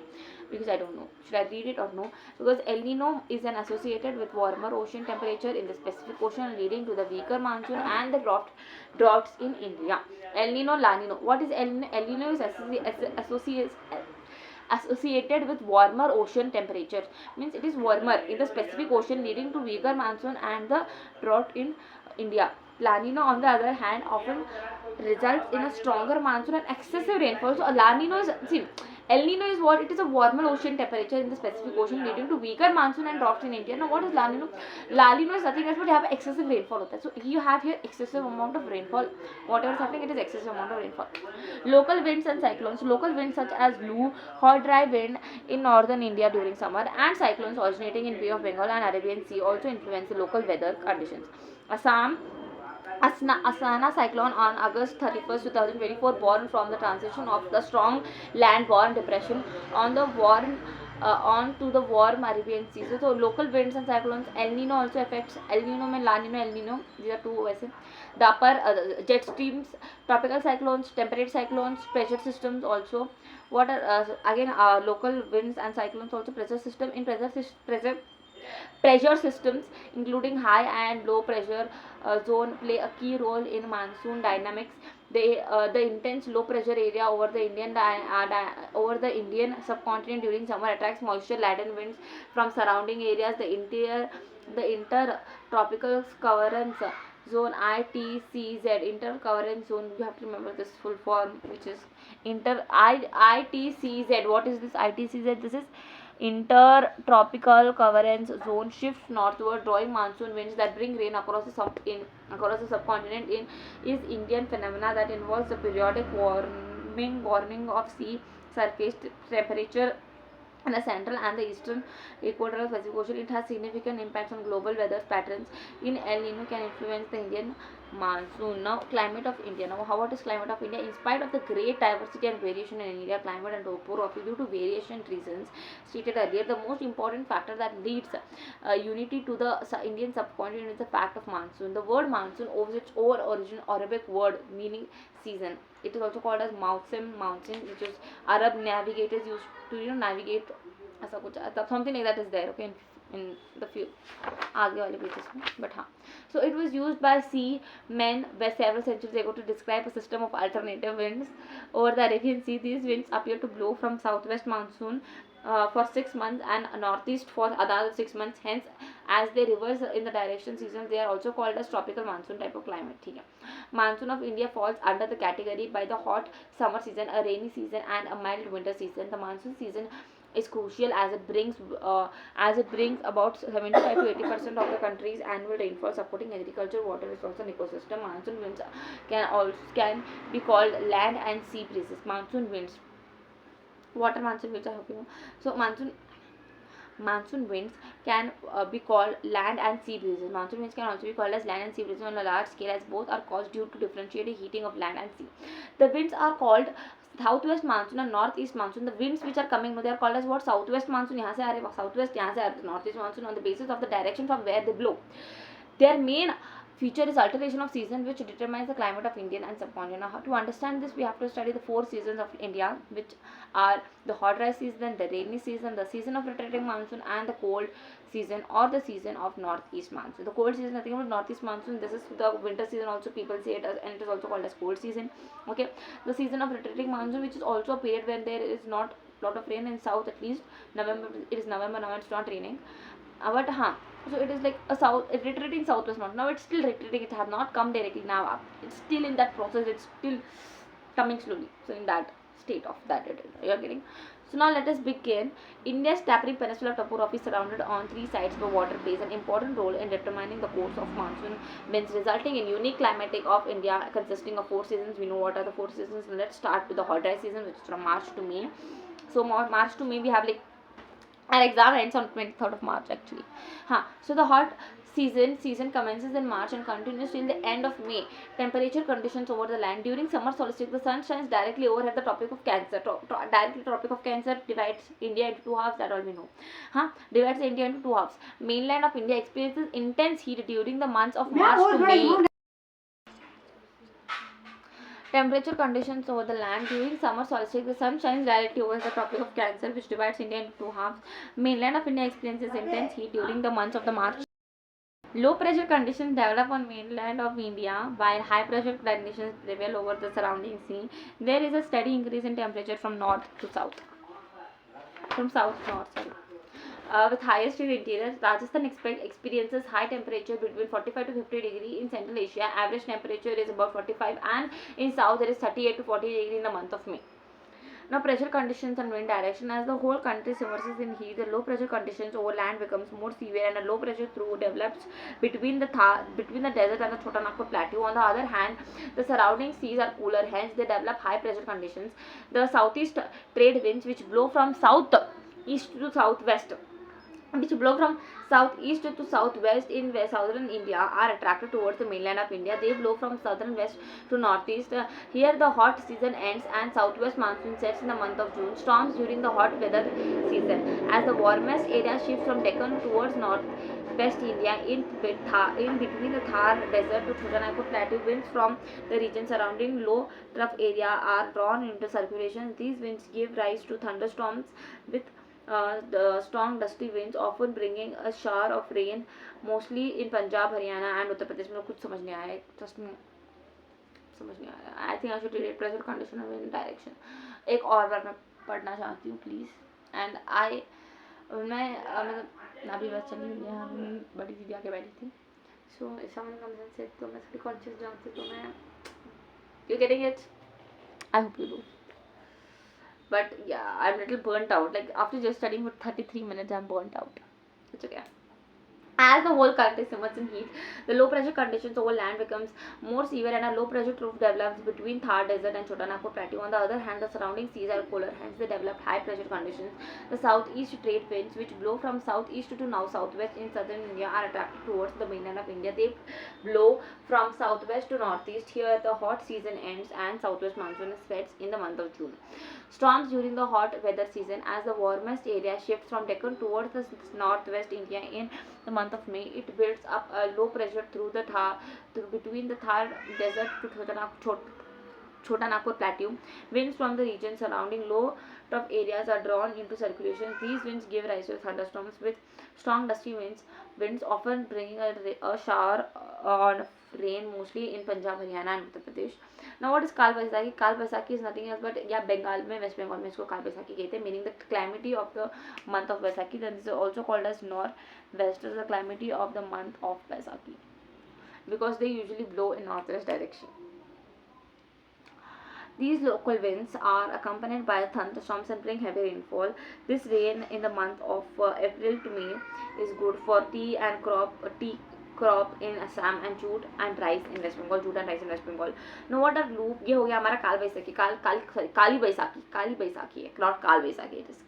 because I don't know. Should I read it or no? Because El Nino is an associated with warmer ocean temperature in the Pacific Ocean, leading to the weaker monsoon and the droughts in India. El Nino, La Nino. What is El Nino? El Nino is associated with warmer ocean temperatures. Means it is warmer in the Pacific Ocean, leading to weaker monsoon and the drought in India. La Nina, on the other hand, often results in a stronger monsoon and excessive rainfall. So La Nino is, see, El Nino is what? It is a warmer ocean temperature in the Pacific Ocean, leading to weaker monsoon and droughts in India. Now what is La Nino? La Nino is nothing else but you have excessive rainfall hota hai. So you have here excessive amount of rainfall. Whatever is happening, it is excessive amount of rainfall. Local winds and cyclones. Local winds such as Loo, hot dry wind in northern India during summer, and cyclones originating in Bay of Bengal and Arabian Sea also influence the local weather conditions. Asana cyclone on August 31st, 2024, born from the transition of the strong land-borne depression on the to the warm Arabian Sea. So local winds and cyclones. El Nino also affects. El Nino mein La Nino, El Nino. These are two वैसे. The upper jet streams, tropical cyclones, temperate cyclones, pressure systems also. What are again local winds and cyclones also. Pressure system. In pressure systems, including high and low pressure zone, play a key role in monsoon dynamics. The intense low pressure area over the Indian subcontinent during summer attracts moisture laden winds from surrounding areas. The intertropical currents zone, ITCZ, intercurrent zone, you have to remember this full form, which is ITCZ. What is this ITCZ? This is intertropical currents zone shifts northward, drawing monsoon winds that bring rain across the subcontinent. Is Indian phenomena that involves the periodic warming of sea surface temperature in the central and the eastern equatorial Pacific Ocean. It has significant impacts on global weather patterns. In El Nino can influence the Indian monsoon. Now, climate of India. Now, what is climate of India? In spite of the great diversity and variation in India, climate and topography due to variation reasons stated earlier, the most important factor that leads unity to the Indian subcontinent is the fact of monsoon. The word monsoon owes its origin Arabic word meaning season. It is also called as mountain, which is Arab navigators used to navigate. ऐसा कुछ something like that is there, okay, in the few आगे वाले pages में. But हाँ, so it was used by seamen several centuries ago to describe a system of alternative winds over the Arabian Sea. These winds appear to blow from southwest monsoon for 6 months and northeast for another 6 months. Hence, as they reverse in the direction seasons, they are also called as tropical monsoon type of climate. ठीक है. Monsoon of India falls under the category by the hot summer season, a rainy season, and a mild winter season. The monsoon season is crucial as it brings about 75 to 80% of the country's annual rainfall, supporting agriculture, water resource, and ecosystem. Monsoon winds can be called land and sea breezes. Monsoon winds. What are monsoon winds? I hope you know. So monsoon monsoon winds can be called land and sea breezes. Monsoon winds can also be called as land and sea breezes on a large scale, as both are caused due to differentiated heating of land and sea. The winds are called southwest monsoon and northeast monsoon. The winds which are coming, they are called as what? Southwest monsoon. यहाँ से आ रहे southwest, यहाँ से आ रहे northeast monsoon on the basis of the direction from where they blow. Their main feature is alternation of season, which determines the climate of Indian and subcontinent. Now, to understand this, we have to study the 4 seasons of India, which are the hot dry season, the rainy season, the season of retreating monsoon, and the cold season or the season of northeast monsoon. The cold season, nothing but northeast monsoon. This is the winter season. Also, people say it as, and it is also called as cold season. Okay, the season of retreating monsoon, which is also a period when there is not lot of rain in south, at least November. It is November now. It's not raining. But so it is like a retreating southwest monsoon. Now it's still retreating. It has not come directly now up. It's still in that process. It's still coming slowly. So in that state of that it is. You're getting. So now let us begin. India's tapering peninsula topography surrounded on 3 sides by water plays an important role in determining the course of monsoon winds, resulting in unique climatic of India consisting of 4 seasons. We know what are the 4 seasons. Let's start with the hot dry season, which is from March to May. So March to May we have like our exam ends on 23rd of March actually. So the hot season commences in March and continues till the end of May. Temperature conditions over the land during summer solstice, the sun shines directly overhead the Tropic of Cancer. Directly Tropic of Cancer divides India into 2 halves. That all we know. Divides India into 2 halves. Mainland of India experiences intense heat during the months of March to May. Temperature conditions over the land during summer solstice, the sun shines directly over the Tropic of Cancer, which divides India into 2 halves. Mainland of India experiences intense heat during the months of the March. Low pressure conditions develop on mainland of India, while high pressure conditions prevail over the surrounding sea. There is a steady increase in temperature from north to south. From south to north, sorry. With highest in interior, Rajasthan experiences high temperature between 45 to 50 degree in Central Asia. Average temperature is about 45, and in south there is 38 to 40 degree in the month of May. Now pressure conditions and wind direction. As the whole country submerges in heat, the low pressure conditions over land becomes more severe, and a low pressure through develops between the desert and the Chota Nagpur plateau. On the other hand, the surrounding seas are cooler, hence they develop high pressure conditions. The southeast trade winds, which blow from southeast to southwest, which blow from southeast to southwest in southern India, are attracted towards the mainland of India. They blow from southern west to northeast. Here the hot season ends and southwest monsoon sets in the month of June. Storms during the hot weather season. As the warmest area shifts from Deccan towards northwest India, in between the Thar desert to Chota Nagpur plateau, winds from the region surrounding low trough area are drawn into circulation. These winds give rise to thunderstorms with the strong dusty winds, often bringing a shower of rain, mostly in Punjab, Haryana and Uttar Pradesh. मेरे को कुछ समझ नहीं आया, trust में समझ नहीं आया. I think I should read pressure condition and wind direction. एक और बार मैं पढ़ना चाहती हूँ प्लीज़. एंड मैं मतलब अभी बस चली हुई है, बड़ी दीदी आके बैठी थी. So if someone comes and said तो मैं थोड़ी कॉन्शियस जाती तो मैं, you getting it? I hope you do. But yeah, I'm a little burnt out. Like after just studying for 33 minutes, I'm burnt out. It's okay. As the whole country simmers in heat, the low pressure conditions over land becomes more severe, and a low pressure trough develops between Thar desert and Chota Nagpur plateau. On the other hand, the surrounding seas are cooler, hence they develop high pressure conditions. The southeast trade winds, which blow from southeast to now southwest in southern India, are attracted towards the mainland of India. They blow from southwest to northeast. Here the hot season ends and southwest monsoon sets in the month of June. Storms during the hot weather season. As the warmest area shifts from Deccan towards the northwest India in the month of May, it builds up a low pressure between the Thar desert to Chota Nagpur plateau. Winds from the region surrounding low trough areas are drawn into circulation. These winds give rise to thunderstorms with strong dusty winds often bringing a shower on rain, mostly in Punjab, Haryana and Uttar Pradesh. Now what is Kal Baisakhi? Kal Baisakhi is nothing else but Bengal में, West Bengal में इसको Kal Baisakhi कहते हैं, meaning the calamity of the month of Baisakhi. Then this is also called as Northwest, is the calamity of the month of Baisakhi, because they usually blow in northwest direction. These local winds are accompanied by thunderstorms and bring heavy rainfall. This rain in the month of April to May is good for tea crop in Assam and jute and rice in West Bengal. Now what are loop? ये हो गया हमारा काल बैसाखी. काली बैसाखी है, not काल Baisakhi. It is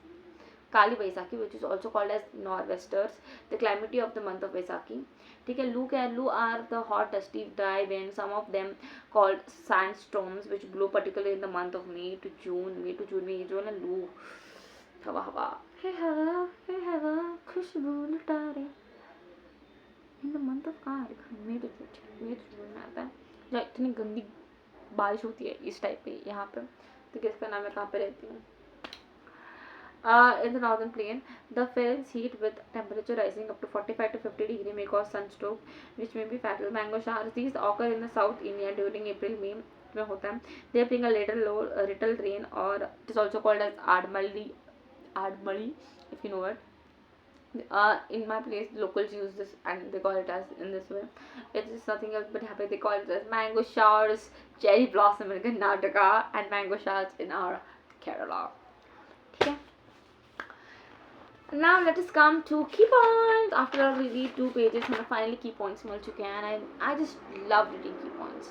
Kali Baisakhi, which is also called as nor'westers, the calamity of the month of Baisakhi. ठीक है, Lu are the hot, dusty, dry winds, some of them called sandstorms, which blow particularly in the month of May to June. में ये जो है ना लू, हवा हवा, हे हवा खुशबू लुटा रे, in the month of May to June में आता है, जहाँ इतनी गंदी बारिश होती है इस टाइप पे यहाँ पे। तो किसका नाम है, कहाँ पे रहती हूँ? In the northern plain, the fierce heat with temperature rising up to 45 to 50 degree may cause sunstroke, which may be fatal. Mango showers, these occur in the South India during April-May में होता है. They bring a little rain, or it is also called as admali, if you know it. In my place, locals use this and they call it as in this way. It is nothing else but happy. They call it as mango showers, cherry blossom in Karnataka, and mango showers in our Kerala. Okay. Now let us come to key points. After we read 2 pages, हमें finally key points मिल चुके हैं, and I just love reading key points.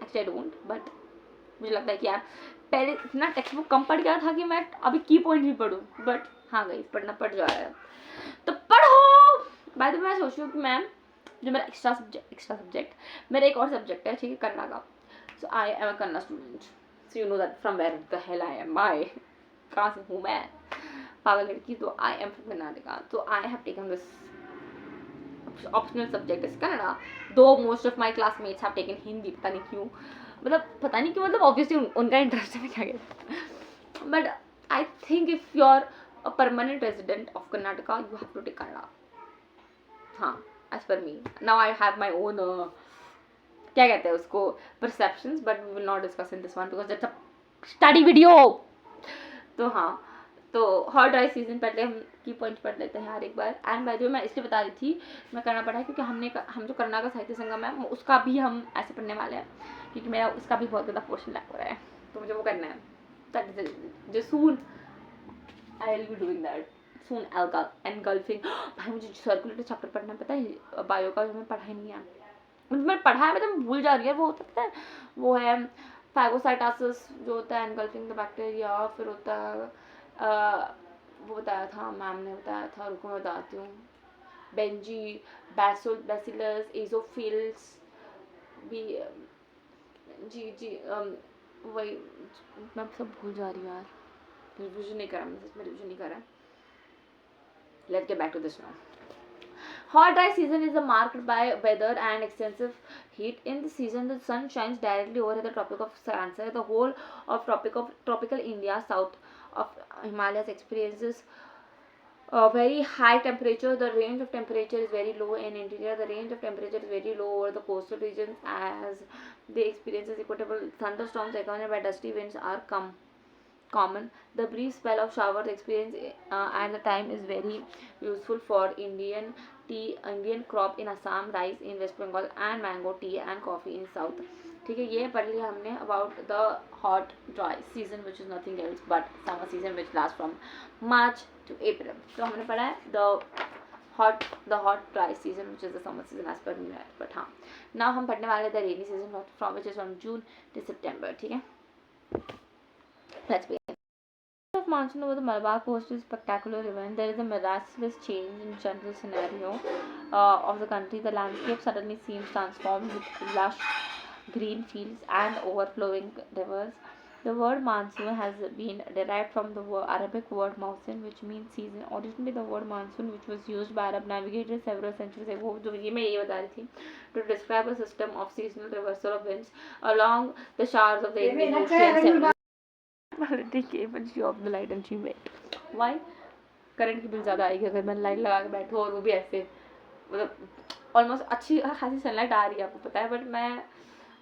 Actually I don't, but मुझे लगता है कि यार पहले इतना टेक्स्ट बुक कम पढ़ गया था कि मैं अभी की पॉइंट भी पढ़ूँ, बट हाँ गई पढ़ना पड़ जा रहा है, तो पढ़ो। बाय द वे मैं सोच रही हूँ कि मैम जो मेरा एक्स्ट्रा सब्जेक्ट मेरा एक और सब्जेक्ट है, ठीक है, कन्नड़ा का. So I am a Kannada student, so you know that from where the hell I am, I कहाँ से हूँ मैं, पागल लड़की. तो आई एम फ्रॉम कर्नाटका, तो I have taken this optional subject is Kannada, though most of my classmates have taken Hindi. पता नहीं क्यों, मतलब obviously उनका interest है क्या कहते, but I think if you're a permanent resident of Karnataka, you have to take Kannada. हाँ, as per me. Now I have my own क्या कहते हैं उसको perceptions, but we will not discuss in this one because it's a study video. तो हाँ, तो hot dry season पहले हम की पॉइंट पढ़ लेते हैं यार एक बार. एंड बाय द वे मैं इसलिए बता रही थी मैं करना पड़ा है क्योंकि हम जो कन्नड़ा का साहित्य संगम है उसका भी हम ऐसे पढ़ने वाले हैं, क्योंकि मेरा उसका भी बहुत ज़्यादा पोर्शन लैक हो रहा है, तो मुझे वो करना है. जो soon I will be doing that soon. Engulfing, भाई मुझे सर्कुलेटर चैप्टर पढ़ना पता है बायो का, जो मैं पढ़ा ही नहीं है, मैंने पढ़ा है मतलब भूल जा रही है. वो होता पता है, वो है फैगोसाइटोसिस जो होता है, एनगल्फिंग द बैक्टीरिया. फिर होता है वो बताया था मैम ने बताया था, रुको मैं बताती हूँ, बेंजी, बैसिलस, एजोफिल्स भी, जी वही मैं सब भूल जा रही हूँ यार, रिविजन नहीं करा, मैं सच में रिविजन नहीं करा. Let's get back to this now. Hot dry season is marked by weather and extensive heat. In this season, the sun shines directly over the Tropic of Cancer. The whole of tropical India, south of Himalayas, experiences a very high temperature. The range of temperature is very low in interior. The range of temperature is very low over the coastal regions, as they experiences equatable thunderstorms accompanied by dusty winds are common. The brief spell of showers experienced at the time is very useful for Indian crop in Assam, rice in West Bengal, and mango tea and coffee in South. ठीक है, ये पढ़ लिया हमने about the hot dry season, which is nothing else but summer season, which lasts from March to April. तो हमने पढ़ा है the hot dry season, which is the summer season as per me. But हाँ, now हम पढ़ने वाले the rainy season, from which is from June to September. ठीक है, let's begin. Of monsoon over the Malabar coast is a spectacular event. There is a miraculous change in general scenario of the country. The landscape suddenly seems transformed with lush green fields and overflowing rivers. The word monsoon has been derived from the Arabic word mausim, which means season. Originally, the word monsoon, which was used by Arab navigators several centuries ago, जो ये मैं ये बता रही थी, to describe a system of seasonal reversal of winds along the shores of the Indian Ocean. Quality came and she off the light and she went. Why? Current की bill ज़्यादा आएगी अगर मैं लाइट लगा के बैठूँ, और वो भी ऐसे मतलब ऑलमोस्ट अच्छी खासी सनलाइट आ रही है, आपको पता है, बट मैं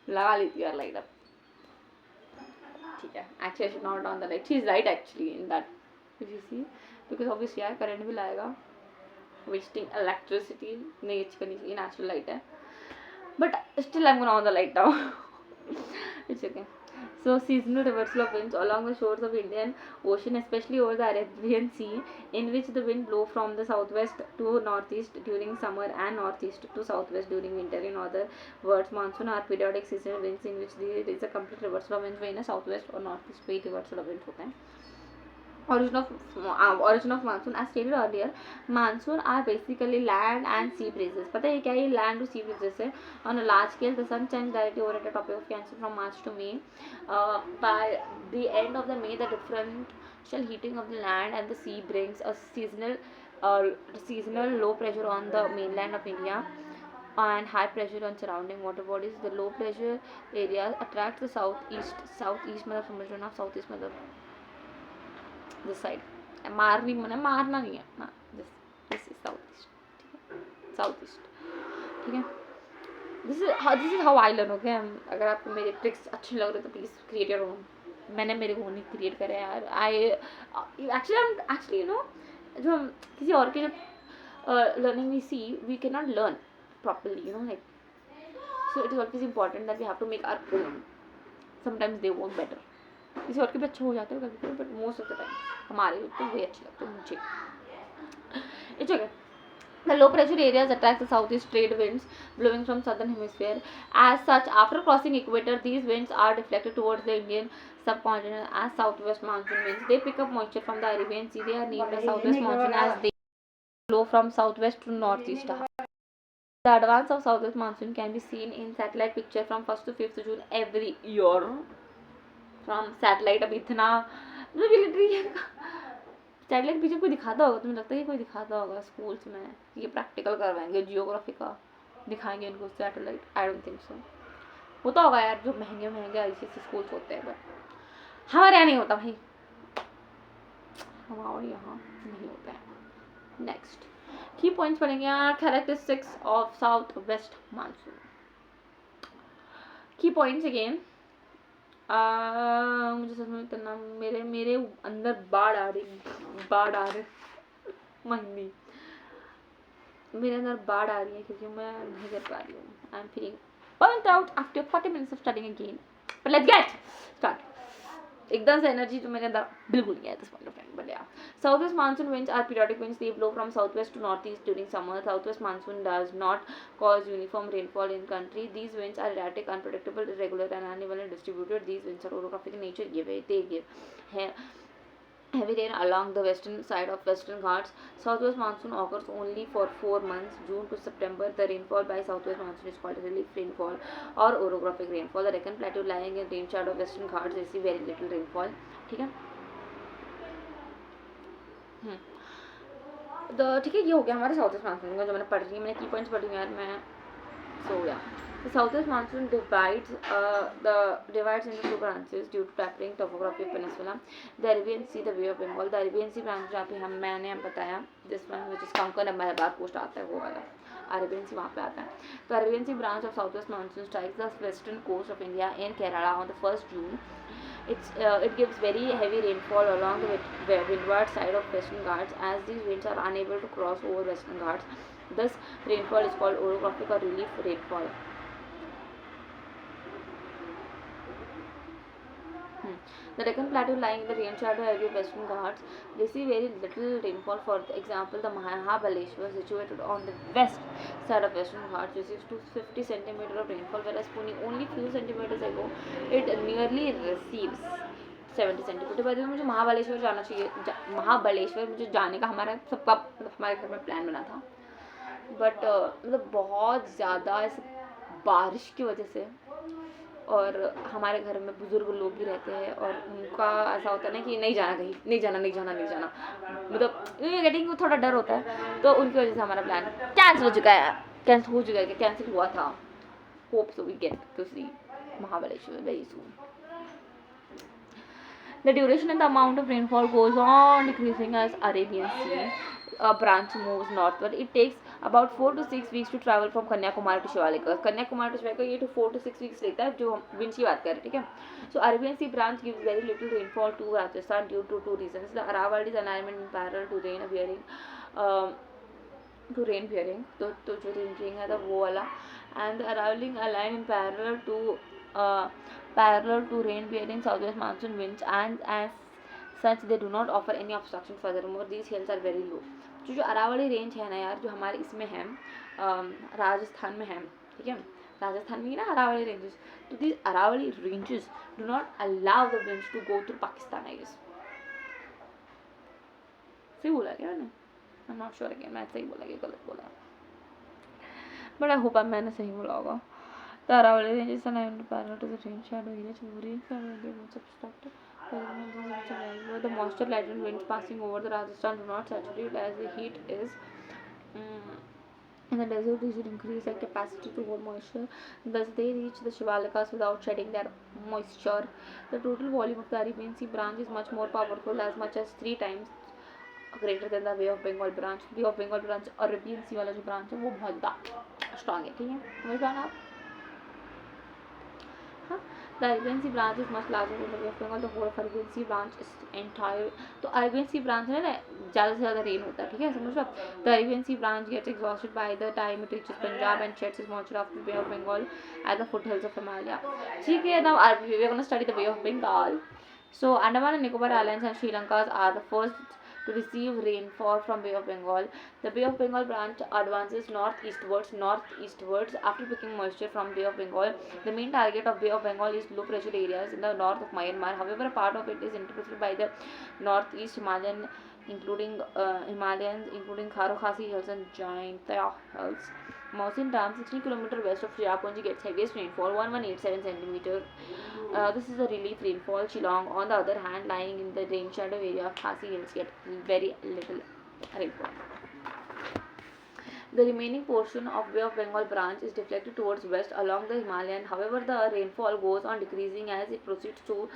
लगा लेती हूँ यार लाइट अब. ठीक है, actually I should not on the light. She is right actually in that, if you see, because obviously यार करंट बिल आएगा, वेस्टिंग इलेक्ट्रिसिटी नहीं करनी चाहिए, नेचुरल लाइट है, but still I am gonna on the light now. It's okay. So seasonal reversal of winds along the shores of Indian Ocean, especially over the Arabian Sea, in which the wind blow from the southwest to northeast during summer and northeast to southwest during winter. In other words, monsoon are periodic seasonal winds in which there is a complete reversal of winds. in a southwest or northeast way reversal of winds होता है. origin of monsoon, as stated earlier, monsoon are basically land and sea breezes. पता है क्या, ये land to sea breezes है. On a large scale, the sun shines directly over at the tropic of Cancer from March to May. By the end of the May, the differential heating of the land and the sea brings a uh, seasonal low pressure on the mainland of India and high pressure on surrounding water bodies. The low pressure areas attract the southeast मतलब समझ लो ना, southeast मतलब this side. मारनी मैंने मारना नहीं है ना, this is south east, south east. ठीक है, this is how I learn. Okay, अगर आपको मेरे ट्रिक्स अच्छे लग रहे तो प्लीज़ क्रिएट योर ओन. मैंने मेरे को नहीं क्रिएट करे यार. आई एक्चुअली यू नो, जो हम किसी और के जब learning we see, we can not learn properly, you know, like. So it is always important that we have to make our own. Sometimes they work better, किसी और के भी अच्छे हो जाते हैं कभी कभी, but most of the time हमारे तो वही अच्छे लगते हैं मुझे. It's okay. The low pressure areas attract the southeast trade winds blowing from southern hemisphere. As such, after crossing equator, these winds are deflected towards the Indian subcontinent as southwest monsoon winds. They pick up moisture from the Arabian Sea. They are named as southwest monsoon as they blow from southwest to northeast. The advance of southwest monsoon can be seen in satellite picture from 1st to 5th June every year. From satellite, अब इतना satellite पीछे कोई दिखाता होगा, तुम्हें लगता है कि कोई दिखाता होगा स्कूल्स में, ये प्रैक्टिकल करवाएंगे जियोग्राफी का, दिखाएंगे इनको satellite? I don't think so. होता होगा यार, जो महंगे महंगे ICSE स्कूल्स होते हैं, बट हमारे यहाँ नहीं होता भाई, हमारे यहाँ नहीं होता है. नेक्स्ट की पॉइंट्स पढ़ेंगे यार. Characteristics of south west monsoon. की पॉइंट्स अगेन. मुझे सच में इतना मेरे अंदर बाढ़ आ रही महिंदी, मेरे अंदर बाढ़ आ रही है क्योंकि मैं नहीं कर पा रही हूँ. I am feeling burnt out after 40 minutes of studying again. But let's get start. एकदम से एनर्जी तो मेरे अंदर बिल्कुल नहीं है this point of time. But yeah, southwest monsoon winds are periodic winds. They blow from southwest to northeast during summer. Southwest monsoon does not cause uniform rainfall in country. These winds are erratic, unpredictable, irregular, and unevenly distributed. These winds are orographic in nature. They give heavy rain along the western side of Western Ghats. Southwest monsoon occurs only for 4 months, June to September. The rainfall by southwest monsoon is called relief rainfall or orographic rainfall. The Deccan Plateau lying in rain shadow of Western Ghats receive very little rainfall. ठीक है, ठीक है, ये हो गया हमारे southwest monsoon का जो मैंने पढ़ रही है. मैंने की पॉइंट्स पढ़ रही हूँ यार, मैं सो गया. The southwest monsoon divides into two branches due to tapering topography of peninsula. The Arabian Sea, the Bay of Bengal. The Arabian Sea branch जहाँ पे मैंने बताया, this one which is Konkan Ahmedabad coast आता है, वो वाला Arabian Sea वहाँ पे आता है. The Arabian Sea branch of southwest monsoon strikes the western coast of India in Kerala on the 1st June. It gives very heavy rainfall along the windward side of Western Ghats as these winds are unable to cross over Western Ghats. Thus, rainfall is called orographic or relief rainfall. The Deccan Plateau lying in the rain shadow area of Western Ghats receive very little rainfall. For example, the Mahabaleshwar, situated on the west side of Western Ghats, receives 250 centimeters of rainfall, whereas Pune only few centimeters ago it nearly receives 70 centimetre. बाद में मुझे महाबलेश्वर जाना चाहिए. महाबलेश्वर मुझे जाने का हमारे घर में प्लान बना था, बट मतलब बहुत ज़्यादा ऐसे बारिश की वजह से, और हमारे घर में बुजुर्ग लोग भी रहते हैं और उनका ऐसा होता है ना कि नहीं जाना, कहीं नहीं जाना, मतलब ये गेटिंग को थोड़ा डर होता है, तो उनकी वजह से हमारा प्लान कैंसिल हो चुका है. कैंसिल हुआ था. Hope so we get to see Mahabaleshwar very soon. The duration and the amount of rainfall goes on decreasing as Arabian Sea branch moves northward. It takes about 4 to 6 weeks to travel from Kanyakumari to Shivalika. Kanyakumari to Shivalika ये to 4 to 6 weeks लेता है, जो हम winds की बात कर रहे हैं. ठीक है, so Arabian Sea branch gives very little rainfall to Rajasthan due to two reasons. The Aravallis alignment in parallel to rain bearing तो जो rain bearing है वो वाला, and the Aravallis align in parallel to rain bearing southwest monsoon winds, and as such they do not offer any obstruction. Furthermore, these hills are very low. जो Aravalli range है ना यार, जो हमारे इसमें है, राजस्थान में है, ठीक है, राजस्थान में ही ना अरावली रेंजेस, तो these Aravalli ranges do not allow the winds to go through Pakistan, I guess. सही बोला क्या मैंने? आई एम नॉट श्योर अगेन, मैं सही बोला कि गलत बोला, बट आई होप मैंने सही बोला होगा. The Aravalli Range is an island parallel to the rain shadow area. Rain shadow area was obstructed. The moisture laden winds passing over the Rajasthan do not saturate as the heat is in the desert region increase their capacity to hold moisture. Thus they reach the Shivalikas without shedding their moisture. The total volume of the Arabian Sea branch is much more powerful, as much as 3 times greater than the Bay of Bengal branch. Bay of Bengal branch Arabian sea वाला जो branch है वो बहुत ज़्यादा strong है. ठीक है, समझ पाना आप. The Arabian Sea branch is much larger than the Bay of Bengal. The whole of Arabian Sea branch is entire. तो Arabian Sea branch है ना, ज़्यादा से ज़्यादा रेन होता है. ठीक है, समझ लो. The Arabian Sea branch gets exhausted by the time it reaches Punjab and sheds its moisture after the Bay of Bengal at the foothills of Himalaya. ठीक है, now we are going to study the Bay of Bengal. So Andaman and Nicobar Islands and Sri Lanka are the first to receive rainfall from Bay of Bengal. The Bay of Bengal branch advances northeastwards after picking moisture from Bay of Bengal. The main target of Bay of Bengal is low pressure areas in the north of Myanmar. However, a part of it is interpreted by the northeast Himalayan, including Kharo Khasi Hills and Jaintia Hills. Mausin Dam, 60 km west of Cherrapunji, gets heaviest rainfall, 1187 cm. This is a relief rainfall. Shillong, on the other hand, lying in the rain shadow area of Khasi Hills, get very little rainfall. The remaining portion of Bay of Bengal branch is deflected towards west along the Himalayan. However, the rainfall goes on decreasing as it proceeds to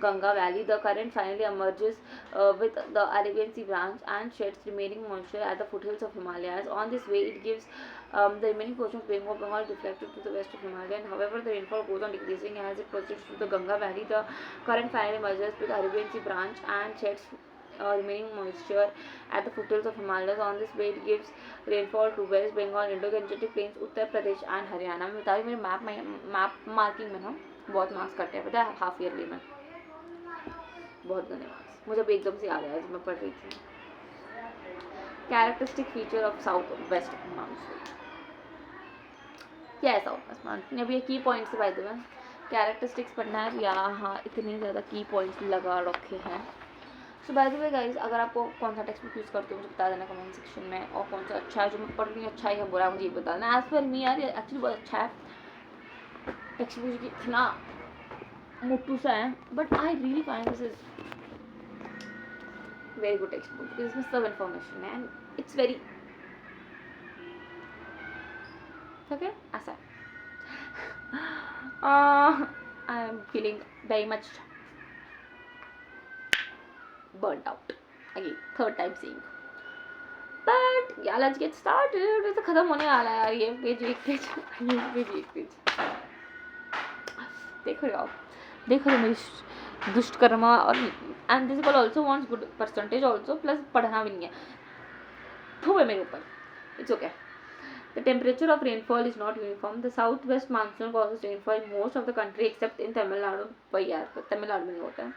Ganga Valley. The current finally emerges with the Arabian Sea branch and sheds remaining moisture at the foothills of Himalayas. On this way, it gives the remaining portion of Bay of Bengal deflected to the west of Himalayan. However, the rainfall goes on decreasing as it proceeds to the Ganga Valley. The current finally emerges with the Arabian Sea branch and sheds remaining moisture at the foothills of Himalayas. On this way, it gives rainfall to West Bengal, Indo-Gangetic Plains, Uttar Pradesh and Haryana. मैं बता रही हूँ मेरे map marking में ना बहुत marks कटे हैं, पता है, हाफ ईयरली में बहुत गंदे मार्क्स. मुझे अभी एकदम से याद आया जब मैं पढ़ रही थी. Characteristic feature of south west monsoon. क्या है साउथ वेस्ट मानसून? अभी ये की पॉइंट्स है, बाय द वे कैरेक्टरिस्टिक्स पढ़ना है. यहाँ इतने ज़्यादा की पॉइंट्स लगा रखे हैं. सो बाय द वे गाइज, अगर आपको कौन सा टेक्स्ट बुक यूज़ करते हो मुझे बता देना कमेंट सेक्शन में, और कौन सा अच्छा है जो मैं पढ़ रही हूँ, अच्छा है या बुरा है मुझे ये बता देना. एज पर मी यार ये एक्चुअली बहुत अच्छा है. टेक्स्ट बुक इतना मोटू सा है, but I really find this is very good text book. इसमें सब इन्फॉर्मेशन है एंड इट्स वेरी ओके. ऐसा I am feeling very much burnt out again, third time seeing. But yeah, let's get started. तो खत्म होने वाला है यार. ये पेज एक पेज, ये पेज एक पेज. देखो यार, देखो तो मेरी दुष्ट कर्मा. और and this girl also wants good percentage also, plus पढ़ना भी नहीं है. धूप है मेरे ऊपर. It's okay. The temperature of rainfall is not uniform. The southwest monsoon causes rainfall in most of the country except in Tamil Nadu. भाई यार तमिलनाडु में नहीं होता है.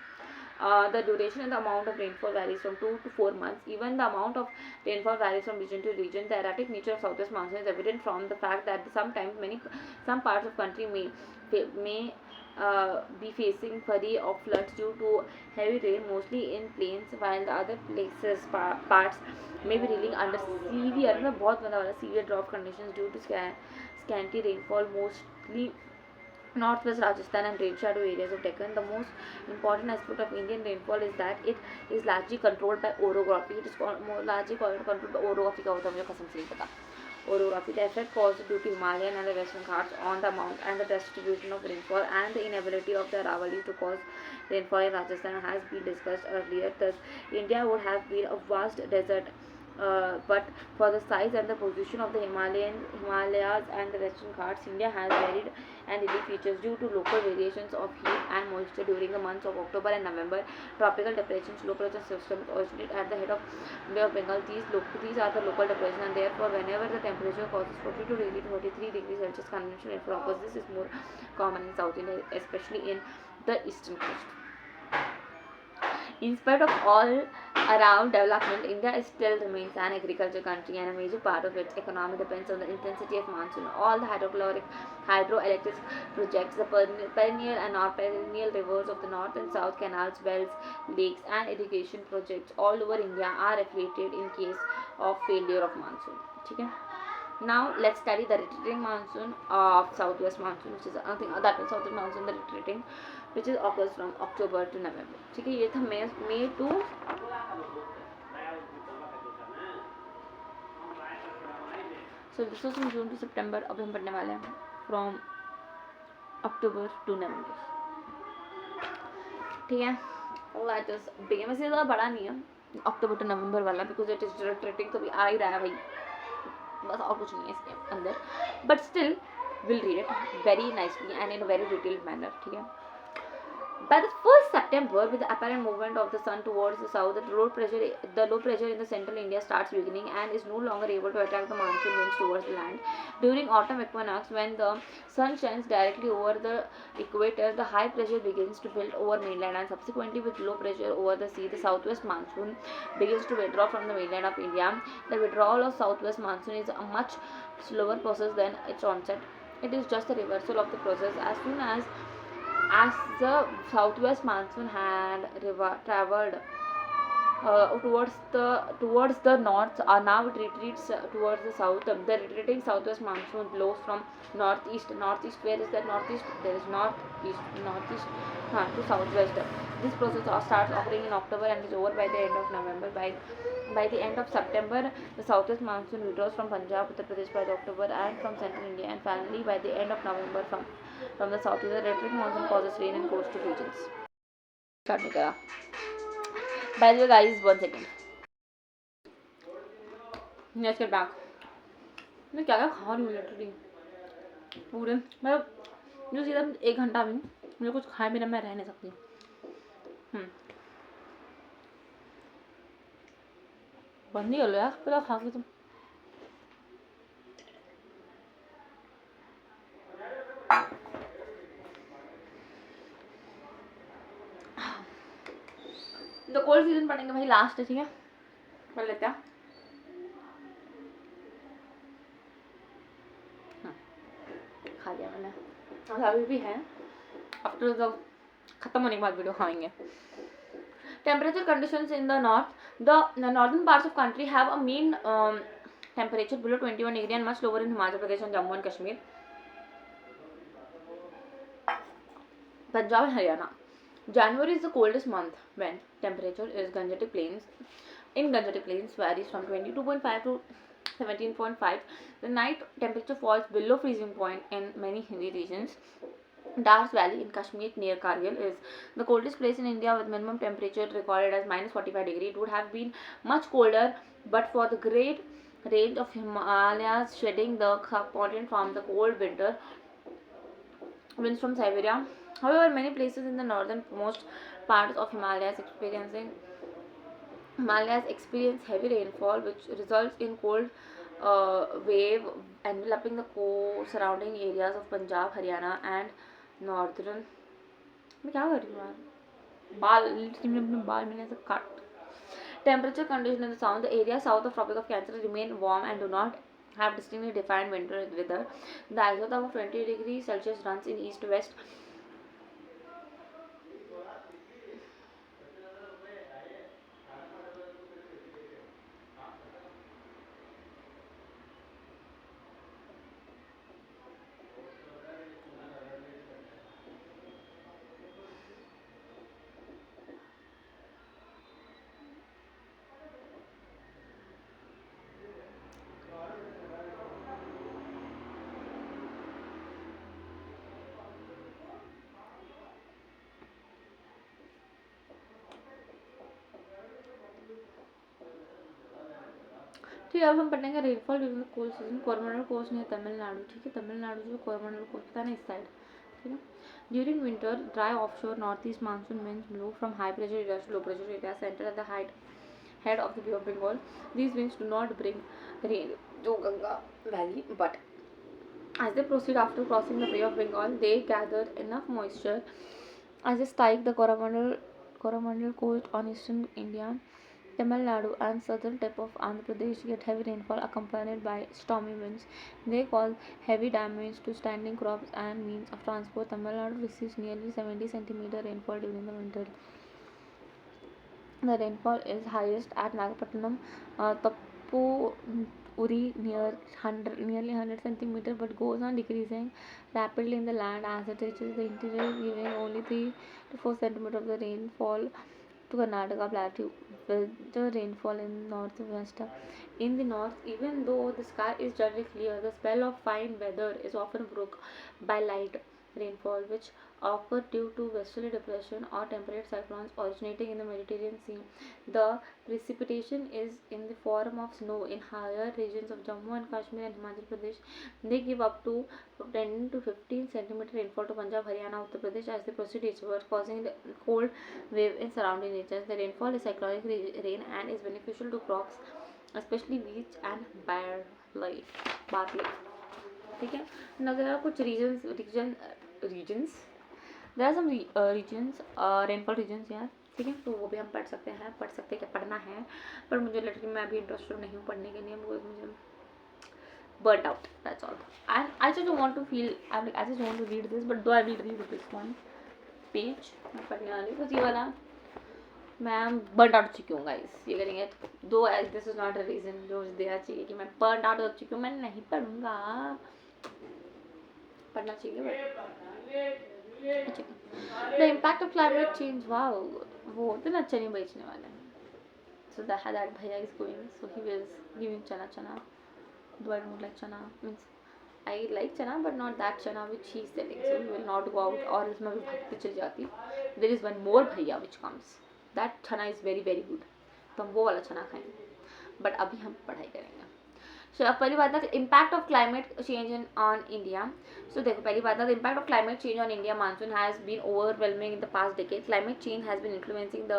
The duration and the amount of rainfall varies from 2 to 4 months. Even the amount of rainfall varies from region to region. The erratic nature of southwest monsoon is evident from the fact that sometimes some parts of country may be facing flurry of floods due to heavy rain, mostly in plains, while the other places parts may be reeling under severe drought conditions due to scanty rainfall, mostly northwest Rajasthan and rain shadow areas of Deccan. The most important aspect of Indian rainfall is that it is largely controlled by orography. It is largely controlled by orography. का होता है मुझे कसम से नहीं पता. Orography, the effect caused due to Himalayan and the Western Ghats on the mount and the distribution of rainfall and the inability of the Aravallis to cause rainfall in Rajasthan has been discussed earlier. Thus, India would have been a vast desert. But for the size and the position of the Himalayas and the Western Ghats, India has varied and unique features due to local variations of heat and moisture during the months of October and November. Tropical depressions, low pressure systems originate at the head of Bay of Bengal. These are the local depressions, and therefore, whenever the temperature crosses 42 degrees to 43 degrees Celsius, conventional rainfall occurs. This is more common in South India, especially in the eastern coast. In spite of all around development, India is still remains an agriculture country, and a major part of its economy depends on the intensity of monsoon. All the hydroelectric projects, the perennial and non-perennial rivers of the north and south canals, wells, lakes, and irrigation projects all over India are affected in case of failure of monsoon. Okay? Now let's study the retreating monsoon of southwest monsoon, which is nothing that is southern monsoon, the retreating, which is occurs from October to November. ठीक है, ये था May to so this was from June to September. अभी हम पढ़ने वाले हैं from October to November. ठीक है, let us begin. वैसे ज़्यादा बड़ा नहीं है October to November वाला, because it is retreating, तो भी आ ही रहा है भाई, बस और कुछ नहीं है इसके अंदर, but still will read it very nicely and in a very detailed manner. ठीक है. By the 1st September, with the apparent movement of the sun towards the south, the low pressure in the central India starts weakening and is no longer able to attract the monsoon winds towards the land. During autumn equinox, when the sun shines directly over the equator, the high pressure begins to build over mainland, and subsequently with low pressure over the sea, the southwest monsoon begins to withdraw from the mainland of India. The withdrawal of southwest monsoon is a much slower process than its onset. It is just a reversal of the process. As the southwest monsoon had traveled towards the north, now it retreats towards the south. The retreating southwest monsoon blows from northeast. Where is that northeast? There is northeast to southwest. This process starts occurring in October and is over by the end of November. By the end of September, the southwest monsoon withdraws from Punjab, Uttar Pradesh by the October, and from central India, and finally by the end of November from the south. The retreating monsoon causes rain in coastal regions. Start with that. By the way, guys, 1 second. Let's get back. मैं क्या खा रही हूँ literally पूरे, मतलब जो सीधा 1 घंटा में मुझे कुछ खाए बिना मैं रह नहीं सकती. बंद ही कर लो यार पूरा खा के तुम. तो कोल्ड सीजन पढ़ेंगे भाई, लास्ट है. ठीक है, पढ़ लेते हैं. खा लिया मैंने, अभी भी है. आफ्टर द खत्म होने के बाद वीडियो खाएंगे. Temperature conditions in the north. The northern parts of country have a mean temperature below 21 degree and much lower in Himachal Pradesh and Jammu and Kashmir, Punjab and Haryana. January is the coldest month when temperature is Gangetic Plains varies from 22.5 to 17.5. The night temperature falls below freezing point in many hilly regions. Dars Valley in Kashmir near Kargil is the coldest place in India with minimum temperature recorded as -45 degree. It would have been much colder but for the great range of Himalayas shedding the subcontinent from the cold winter winds from Siberia. However, many places in the northernmost parts of Himalayas experience heavy rainfall, which results in cold wave enveloping the surrounding areas of Punjab, Haryana, and northern. मैं क्या कर रही हूँ यार, बाल मैंने ऐसे काट. Temperature condition in the south. The area south of Tropic of Cancer remain warm and do not have distinctly defined winter weather. The isotherm of 20 degrees Celsius runs in east-west. ठीक है, अब हम पढ़ेंगे rainfall during the cold season. Coromandel coast नहीं है तमिलनाडु. ठीक है, तमिलनाडु जो कोरोमंडल कोस्ट पता नहीं इस साइड. ठीक है. During winter dry offshore north east monsoon winds blow from high pressure areas to low pressure areas centered at the head of the Bay of Bengal. These winds do not bring rain to Ganga Valley, but as they proceed after crossing the Bay of Bengal, they gather enough moisture as they strike the Coromandel coast on eastern India Tamil Nadu and southern tip of Andhra Pradesh get heavy rainfall accompanied by stormy winds. They cause heavy damage to standing crops and means of transport. Tamil Nadu receives nearly 70 centimeter rainfall during the winter. The rainfall is highest at Nagapattinam, Tapuri nearly 100 centimeter, but goes on decreasing rapidly in the land as it reaches the interior, giving only 3 to 4 centimeter of the rainfall to Karnataka plateau. With the rainfall in northwest, in the north, even though the sky is generally clear, the spell of fine weather is often broken by light rainfall, which occur due to westerly depression or temperate cyclones originating in the Mediterranean Sea. The precipitation is in the form of snow in higher regions of Jammu and Kashmir and Himachal Pradesh. They give up to 10 to 15 centimeter rainfall to Punjab, Haryana, Uttar Pradesh as they proceed eastward, causing a cold wave in surrounding regions. The rainfall is cyclonic rain and is beneficial to crops, especially wheat and barley. ठीक है. Now there are कुछ regions there are some regions rainfall regions यार, ठीक है. तो वो भी हम पढ़ सकते हैं क्या पढ़ना है, पर मुझे लग रहा है मैं अभी इंटरेस्टेड नहीं हूँ पढ़ने के लिए, मुझे burnt out, that's all. And I just don't want to feel, I just want to read this, but though I will read this one page मैं पढ़ने वाली, तो ये वाला मैं बर्न आउट हो चुकी हूँ गाइस, ये करेंगे दो. This is not a reason जो देना चाहिए कि मैं बर्न आउट हो चुकी हूँ, मैं नहीं पढ़ूँगा, पढ़ना चाहिए. The impact of climate change, वाह वो तो ना चने बेचने वाले हैं. सो दैट भैया is going, so he will giving चना. Do I don't like chana? Means I like chana, but not that chana which he is selling. So he will not go out, or else मैं भी भागते चली जाती. There is one more भैया which comes. That chana is very very good. तो हम वो वाला चना खाएंगे. But अभी हम पढ़ाई करेंगे. So पहली बात है impact of climate change on India. So देखो पहली बात है the impact of climate change on India monsoon has been overwhelming in the past decade. Climate change has been influencing the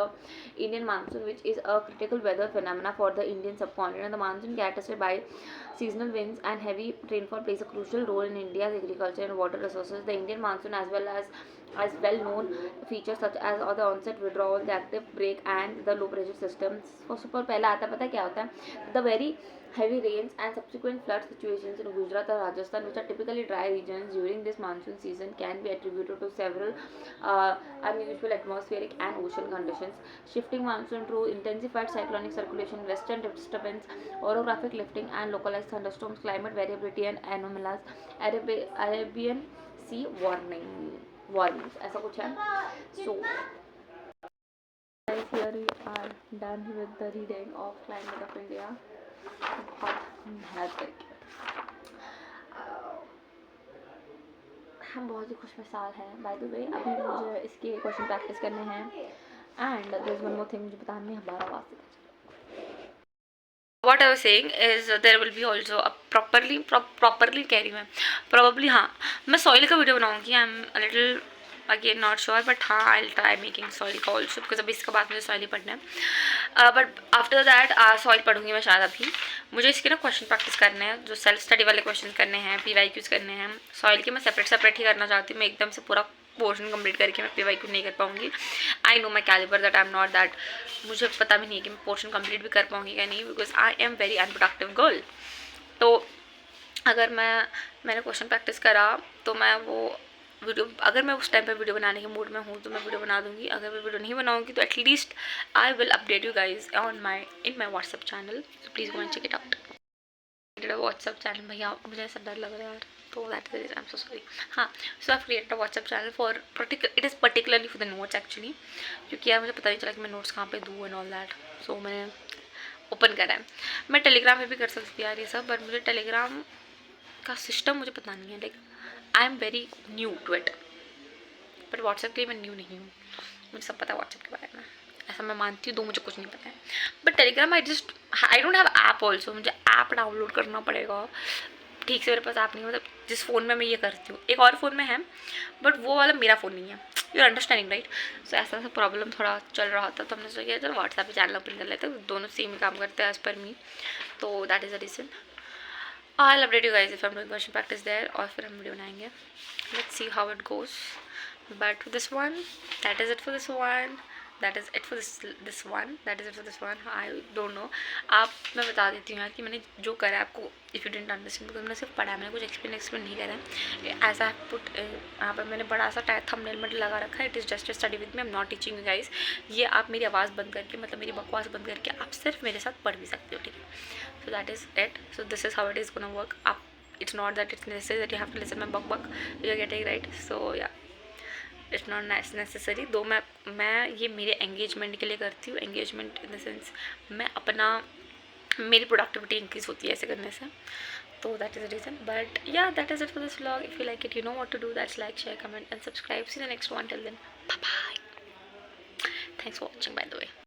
Indian monsoon, which is a critical weather phenomena for the Indian subcontinent. The monsoon, characterized by seasonal winds and heavy rainfall, plays a crucial role in India's agriculture and water resources. The Indian monsoon, as well as well-known features such as the onset withdrawal, the active break, and the low pressure systems. First of all, पहला आता है, पता क्या होता है? The very heavy rains and subsequent flood situations in Gujarat or Rajasthan, which are typically dry regions during this monsoon season, can be attributed to several unusual atmospheric and ocean conditions. Shifting monsoon through intensified cyclonic circulation, western disturbance, orographic lifting, and localized thunderstorms, climate variability, and anomalous Arabian Sea warnings. ऐसा कुछ है. So guys, here we are done with the reading of Climate of India. बहुत मेहनत करके हम बहुत ही खुश मिसाल हैं. बाय द वे अभी मुझे इसके क्वेश्चन प्रैक्टिस करने हैं, and there is one more thing मुझे बतानी है 12 आवाज़ से. What I was saying is there will be also a properly कह रही हूँ मैं, probably हाँ मैं सॉइल का वीडियो बनाऊँगी. I am a little again not sure, but हाँ I will try making soil का ऑल्सो, बिकॉज अभी इसके बाद मुझे सॉइल ही पढ़ना है. बट आफ्टर दैट सॉइल पढ़ूंगी मैं शायद. अभी मुझे इसके ना क्वेश्चन प्रैक्टिस करने हैं, जो सेल्फ स्टडी वाले क्वेश्चन करने हैं, PYQs करने हैं. सॉइल के मैं सेपरेट ही करना चाहती हूँ. मैं एकदम से पूरा पोर्शन कंप्लीट करके मैं PYQ नहीं कर पाऊँगी. I know my calibre that I am not that, मुझे पता भी नहीं है कि मैं पोर्शन कंप्लीट भी कर पाऊँगी या नहीं, because I am very unproductive girl. तो अगर मैंने क्वेश्चन प्रैक्टिस करा तो मैं वो वीडियो, अगर मैं उस टाइम पे वीडियो बनाने के मूड में हूँ तो मैं वीडियो बना दूँगी. अगर मैं वीडियो नहीं बनाऊँगी तो at least I will update you guys in my WhatsApp channel. So please go and check it out. WhatsApp channel भैया, मुझे ऐसा डर लग रहा है यार, तो that is I am so sorry. हाँ, so I created a WhatsApp channel for it is particularly for the notes actually, क्योंकि यार मुझे पता नहीं चला कि मैं नोट्स कहाँ पे दूँ एंड ऑल दैट. सो मैंने ओपन करा है. मैं टेलीग्राम पे भी कर सकती यार ये सब, बट मुझे टेलीग्राम का सिस्टम मुझे पता नहीं है. Like I am very new to it, but WhatsApp के लिए मैं न्यू नहीं हूँ. मुझे सब पता है व्हाट्सएप के बारे में, ऐसा मैं मानती हूँ. दो मुझे कुछ नहीं पता है. But Telegram I don't have app also. मुझे ऐप डाउनलोड करना पड़ेगा ठीक से. मेरे पास ऐप नहीं, मतलब जिस फ़ोन में मैं ये करती हूँ एक और फ़ोन में है, बट वो वाला मेरा फ़ोन नहीं है. You are understanding right. So ऐसा प्रॉब्लम थोड़ा चल रहा था, तो हमने सोचा चलो व्हाट्सएप पे चैनल ओपन कर लेते हैं. दोनों सेम ही काम करते हैं एज़ पर मी. तो that is the reason. I'll update you guys if I'm doing question practice there, और फिर हम वीडियो बनाएंगे. Let's see how it goes. But for this one, that is it for this one. That is it for this one, that is it for this one. I don't know, आप, मैं बता देती हूँ यार कि मैंने जो करा है आपको, if you didn't understand, because मैंने सिर्फ पढ़ा है, मैंने कुछ एक्सप्लेन नहीं करा है। एज आई पुट यहाँ पर मैंने बड़ा सा टैग थंबनेल में लगा रखा है, it is just study with me, I am not teaching you guys. ये आप मेरी आवाज़ बंद करके, मतलब मेरी बकवास बंद करके आप सिर्फ मेरे साथ पढ़ भी सकते हो, ठीक है। So that is it, so this is how it is gonna work. आप, it's not that it's necessary that you have to listen my buck, you're getting right, so yeah, it's not necessary। दो मैं ये मेरे engagement के लिए करती हूँ, engagement in the sense मैं अपना, मेरी प्रोडक्टिविटी इंक्रीज होती है ऐसे करने से, तो that is the reason. But yeah that is it for this vlog. If you like it, you know what to do, that's like, share, comment and subscribe. See the next one, till then bye bye, thanks for watching bye the way.